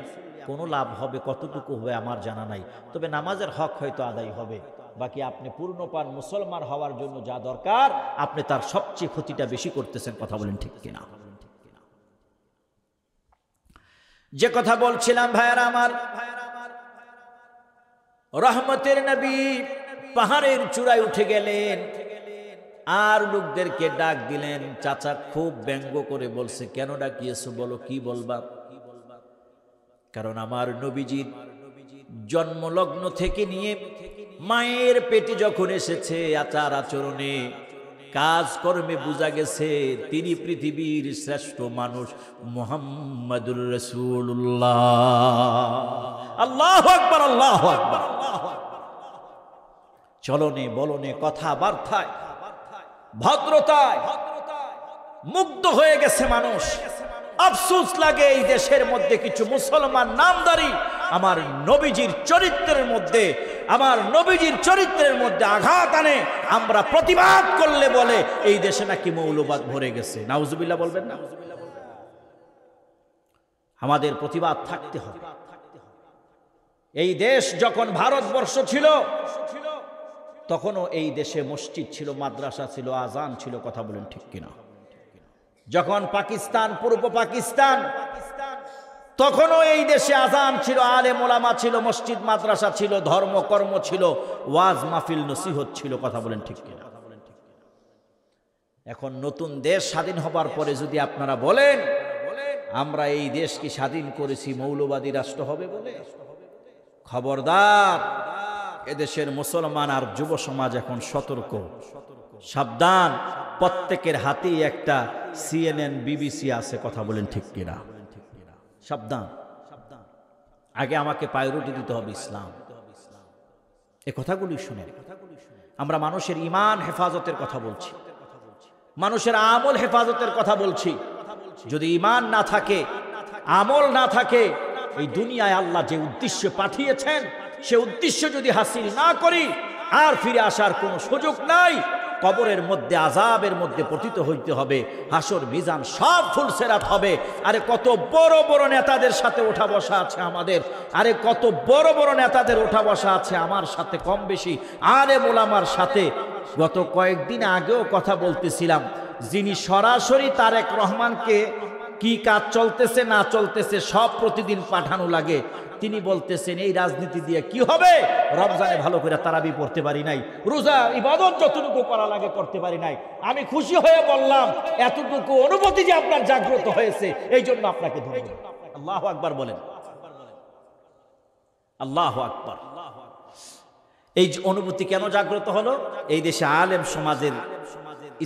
কোনো লাভ হবে কতটুকু হবে আমার জানা নাই, তবে নামাজের হক হয়তো আদায় হবে। বাকি আপনি পূর্ণপান মুসলমান হওয়ার জন্য যা দরকার, আপনি তার সবচেয়ে ক্ষতিটা বেশি করতেছেন। কথা বলেন ঠিক কিনা? যে কথা বলছিলাম ভাইয়ারা আমার, রহমতের নবী পাহাড়ের চূড়ায় উঠে গেলেন আর লোকদেরকে ডাক দিলেন। চাচা খুব ব্যঙ্গ করে বলছে, কেন ডাকিয়েছো বলো, কি বলবা? কারণ আমার নবীজির জন্মলগ্ন থেকে নিয়ে মায়ের পেটে যখন এসেছে, আচার আচরণে কাজকর্মে বোঝা গেছে তিনি পৃথিবীর শ্রেষ্ঠ মানুষ মুহাম্মাদুর রাসূলুল্লাহ। আল্লাহু আকবার, আল্লাহু আকবার। চলনে বলনে কথাবার্তায় ভদ্রতায় মুগ্ধ হয়ে গেছে মানুষ। আফসোস লাগে এই দেশের মধ্যে কিছু মুসলমান নামদারি আমার নবীজির চরিত্রের মধ্যে, আমার নবীজির চরিত্রের মধ্যে আঘাত আনে। আমরা প্রতিবাদ করলে বলে এই দেশে নাকি মৌলবাদ ভরে গেছে। নাউজুবিল্লাহ বলবেন না? আমাদের প্রতিবাদ থাকতে হবে। এই দেশ যখন ভারতবর্ষ ছিল, তখনও এই দেশে মসজিদ ছিল, মাদ্রাসা ছিল, আজান ছিল। কথা বলেন ঠিক কিনা? যখন পাকিস্তান, পূর্ব পাকিস্তান, তখনও এই দেশে আজান ছিল, আলেম ওলামা ছিল, মসজিদ মাদ্রাসা ছিল, ধর্ম কর্ম ছিল, ওয়াজ মাহফিল নসিহত ছিল। কথা বলেন ঠিক কিনা? এখন নতুন দেশ স্বাধীন হবার পরে যদি আপনারা বলেন আমরা এই দেশকে স্বাধীন করেছি, মৌলবাদী রাষ্ট্র হবে বলে, খবরদার। এদেশের মুসলমান আর যুব সমাজ এখন সতর্ক, সাবধান। প্রত্যেকের হাতেই একটা CNN, BBC আছে। কথা বলেন ঠিক কিনা? সাবধান। আগে আমাকে প্রায়োরিটি দিতে হবে ইসলাম। এই কথাগুলি শুনে আমরা মানুষের ঈমান হেফাজতের কথা বলছি, মানুষের আমল হেফাজতের কথা বলছি। যদি ঈমান না থাকে, আমল না থাকে, এই দুনিয়ায় আল্লাহ যে উদ্দেশ্যে পাঠিয়েছেন সে উদ্দেশ্য যদি হাসিল না করি, আর ফিরে আসার কোনো সুযোগ নাই। কবরের মধ্যে আযাবের মধ্যে পতিত হইতে হবে, হাসর মিজান সব ফুলসেরাত হবে। আরে কত বড় বড় নেতাদের সাথে ওঠা বসা আছে আমাদের, আরে কত বড় বড় নেতাদের ওঠা বসা আছে আমার সাথে, কম বেশি আলেম ওলামার সাথে। গত কয়েকদিন আগেও কথা বলতেছিলাম, যিনি সরাসরি তারেক রহমানকে কি কাজ চলতেছে না চলতেছে সব প্রতিদিন পাঠানো লাগে। তিনি বলতেছেন এই রাজনীতি দিয়ে কি হবে? রমজানে ভালো করে তারাবি পড়তে পারি নাই, রোজা ইবাদত যতটুকু করা লাগে করতে পারি নাই। আমি খুশি হয়ে বললাম এতটুকু অনুভূতি যে আপনার জাগ্রত হয়েছে, এই জন্য আপনাকে ধন্যবাদ। আল্লাহু আকবার বলেন, আল্লাহু আকবার। এই অনুভূতি কেন জাগ্রত হলো? এই দেশে আলেম সমাজের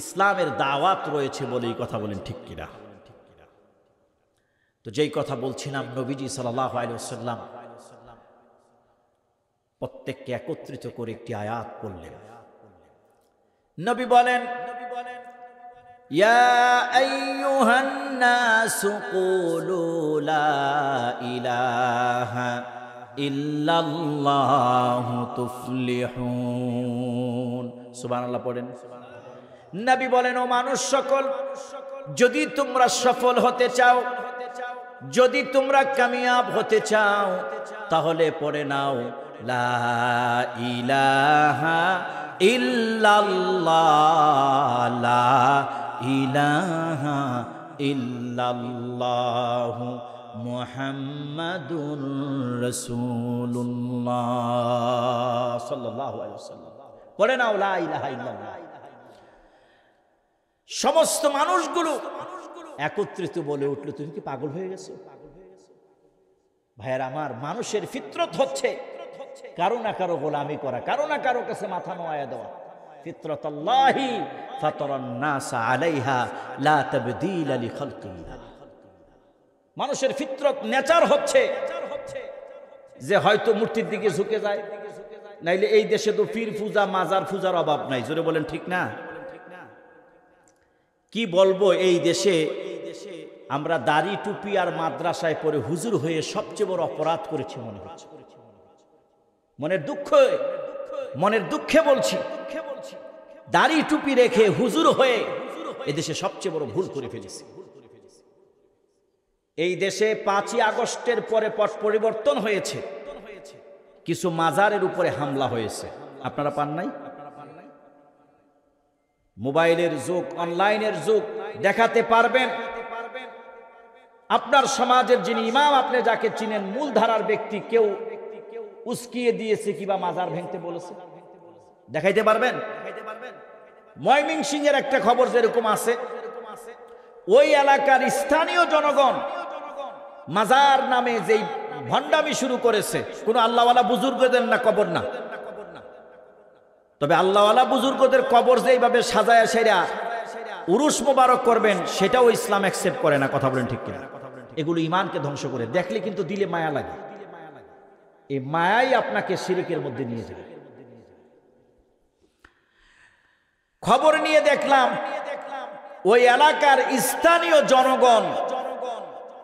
ইসলামের দাওয়াত রয়েছে বলেই কথা বলেন, ঠিক কিনা? তো যেই কথা বলছিলাম, নবীজি সাল্লাল্লাহু আলাইহি ওয়াসাল্লাম প্রত্যেককে একত্রিত করে একটি আয়াত পড়লেন। নবী বলেন, ইয়া আইয়ুহান নাসু কুলু লা ইলাহা ইল্লাল্লাহু তুফলিহুন। সুবহানাল্লাহ পড়েন। নবী বলেন, ও মানুষ সকল, যদি তোমরা সফল হতে চাও, যদি তোমরা কামিয়াব হতে চাও, তাহলে পড়ে নাও লা ইলাহা ইল্লাল্লাহ, লা ইলাহা ইল্লাল্লাহ মুহাম্মাদুর রাসূলুল্লাহ সাল্লাল্লাহু আলাইহি ওয়াসাল্লাম। পড়ে নাও লা ইলাহা ইল্লাল্লাহ। সমস্ত মানুষগুলো একত্রিত বলে উঠলো, তুমি কি পাগল হয়ে গেছো? ভাইয়ের আমার, মানুষের ফিতরত হচ্ছে কারো না কারো গোলামি করা, কারো না কারো কাছে মাথা নোয়া দেওয়া। ফিতরাতাল্লাহি ফাতারান নাস আলাইহা লা তাবদীলা লিখালকিল্লাহ। মানুষের ফিতরত নেচার হচ্ছে যে হয়তো মূর্তির দিকে ঝুঁকে যায়, নাইলে এই দেশে তো পীর পূজা মাজার পূজার অভাব নাই। জোরে বলেন ঠিক না? কি বলবো, এই দেশে আমরা দাড়ি টুপি আর মাদ্রাসায় পড়ে হুজুর হয়ে সবচেয়ে বড় অপরাধ করেছি মনে হচ্ছে। মনের দুঃখে বলছি, দাড়ি টুপি রেখে হুজুর হয়ে এদেশে সবচেয়ে বড় ভুল করে ফেলেছি। এই দেশে 5ই আগস্টের পরে পট পরিবর্তন হয়েছে, কিছু মাজারের উপরে হামলা হয়েছে। আপনারা পান নাই? মোবাইলের যুগ, অনলাইনের যুগ, দেখাতে পারবেন আপনার সমাজের যিনি ইমাম, আপনি যাকে চিনেন, মূলধারার ব্যক্তি, কেউ উস্কিয়ে দিয়েছে কিবা মাজার ভেঙতে বলেছে, দেখাইতে পারবেন? ময়মনসিংহের একটা খবর যেরকম আছে, ওই এলাকার স্থানীয় জনগণ মাজার নামে যেই ভণ্ডামি শুরু করেছে, কোন আল্লাহওয়ালা বুজুর্গদের না কবর না, তবে আল্লাহওয়ালা বুজুর্গদের কবর যেইভাবে সাজায়া সেরা উরুস মোবারক করবেন, সেটাও ইসলাম অ্যাকসেপ্ট করে না। কথা বলেন ঠিক কিনা? এগুলো ইমানকে ধ্বংস করে। দেখলে কিন্তু দিলে মায়া লাগে, এই মায়াই আপনাকে শিরকের মধ্যে নিয়ে যাবে। খবর নিয়ে দেখলাম ওই এলাকার স্থানীয় জনগণ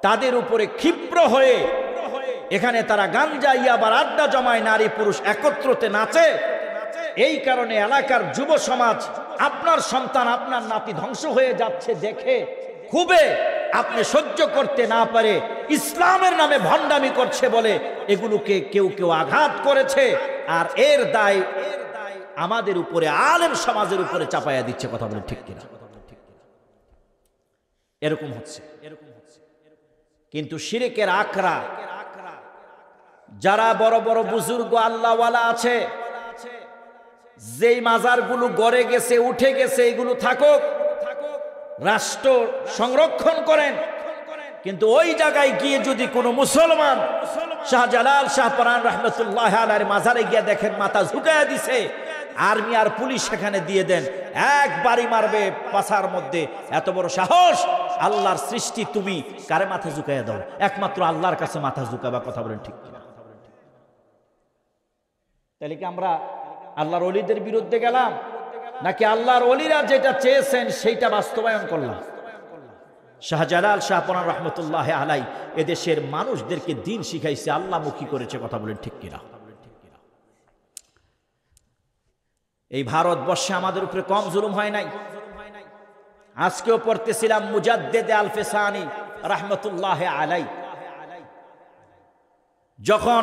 তাদের উপরে ক্ষিপ্র হয়ে এখানে তারা গাঞ্জা ইয়াবার আড্ডা জমায়, নারী পুরুষ একত্রতে নাচে। এই কারণে এলাকার যুব সমাজ, আপনার সন্তান আপনার নাতি ধ্বংস হয়ে যাচ্ছে দেখে খুবই আপনি সহ্য করতে না পারে ইসলামের নামে ভণ্ডামি করছে বলে এগুলোকে কেউ কেউ আঘাত করেছে, আর এর দায় আমাদের উপরে, আলেম সমাজের উপরে চাপাইয়া দিচ্ছে। কথা বলে ঠিক কিনা? এরকম হচ্ছে। কিন্তু শিরকের আখড়া, যারা বড় বড় বুজুর্গ আল্লাহওয়ালা আছে, যেই মাজারগুলো গড়ে গেছে, উঠে গেছে, এগুলো থাকুক, রাষ্ট্র সংরক্ষণ করেন। কিন্তু ওই জায়গায় গিয়ে যদি কোনো মুসলমান শাহজালাল শাহপরান রহমতুল্লাহ আলাইহির মাজারে গিয়ে দেখেন মাথা ঝুঁকায়া দিছে, আর্মি আর পুলিশ সেখানে দিয়ে দেন, একবারই মারবে পাছার মধ্যে। এত বড় সাহস! আল্লাহর সৃষ্টি, তুমি কারে মাথা ঝুঁকাইয়া দাও? একমাত্র আল্লাহর কাছে মাথা ঝুঁকাবা। কথা বলেন ঠিক কিনা? তাহলে কি আমরা আল্লাহর ওলিদের বিরুদ্ধে গেলাম, নাকি আল্লাহর ওলিরা যেটা চেয়েছেন সেইটা বাস্তবায়ন করলাম? শাহজালাল শাহপরান রহমতুল্লাহ আলাই এদেশের মানুষদেরকে দিন শিখাইছে, আল্লাহমুখী করেছে। কথা বলেন ঠিক কিনা? এই ভারতবর্ষে আমাদের উপরে কম জুলুম হয় নাই। আজকেও পড়তেছিলাম মুজাদ্দেদ আল ফেসানি রহমতুল্লাহ আলাই, যখন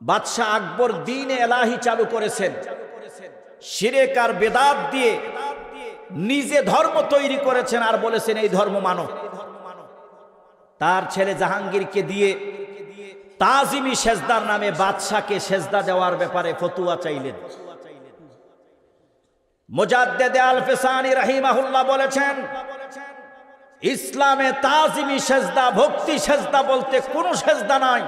বাদশাহ আকবর দ্বীন এলাহি চালু করেছেন, শিরক আর বেদাত দিয়ে নিজে ধর্ম তৈরি করেছেন আর বলেছেন এই ধর্ম মানো। তার ছেলে জাহাঙ্গীরকে দিয়ে তাজিমি সেজদার নামে বাদশাকে সেজদা দেওয়ার ব্যাপারে ফতুয়া চাইলেন। মুজাদ্দেদ আল-ফিসানি রাহিমাহুল্লাহ বলেছেন, ইসলামে তাজিমি সেজদা, ভক্তি সেজদা বলতে কোনো সেজদা নাই,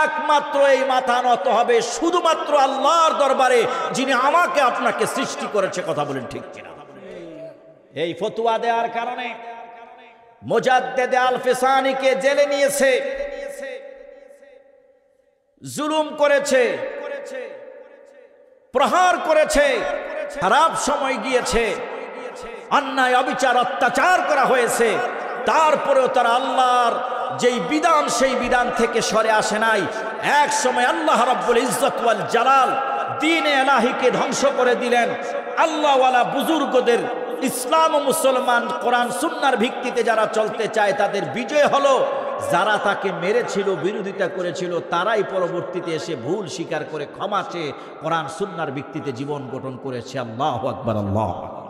একমাত্র এই মাথা নত হবে শুধুমাত্র আল্লাহর দরবারে, যিনি আমাকে আপনাকে সৃষ্টি করেছে। কথা বলেন ঠিক কিনা? এই ফতুয়া দেওয়ার কারণে মুজাদ্দেদ আল-ফিসানিকে জেলে নিয়েছে, জুলুম করেছে, প্রহার করেছে, খারাপ সময় গিয়েছে, অন্যায় অবিচার অত্যাচার করা হয়েছে। তারপরেও তারা আল্লাহর যেই বিধান সেই বিধান থেকে সরে আসে নাই। এক সময় আল্লাহ রাব্বুল ইজ্জত ওয়াল জালাল দ্বীনে ইলাহিকে ধ্বংস করে দিলেন। আল্লাহওয়ালা বুজুর্গদের, ইসলাম ও মুসলমান কোরআন সুন্নাহর ভিত্তিতে যারা চলতে চায় তাদের বিজয় হলো। যারা তাকে মেরেছিল, বিরোধিতা করেছিল, তারাই পরবর্তীতে এসে ভুল স্বীকার করে ক্ষমা চেয়ে কোরআন সুন্নাহর ভিত্তিতে জীবন গঠন করেছে। আল্লাহু আকবার, আল্লাহু আকবার।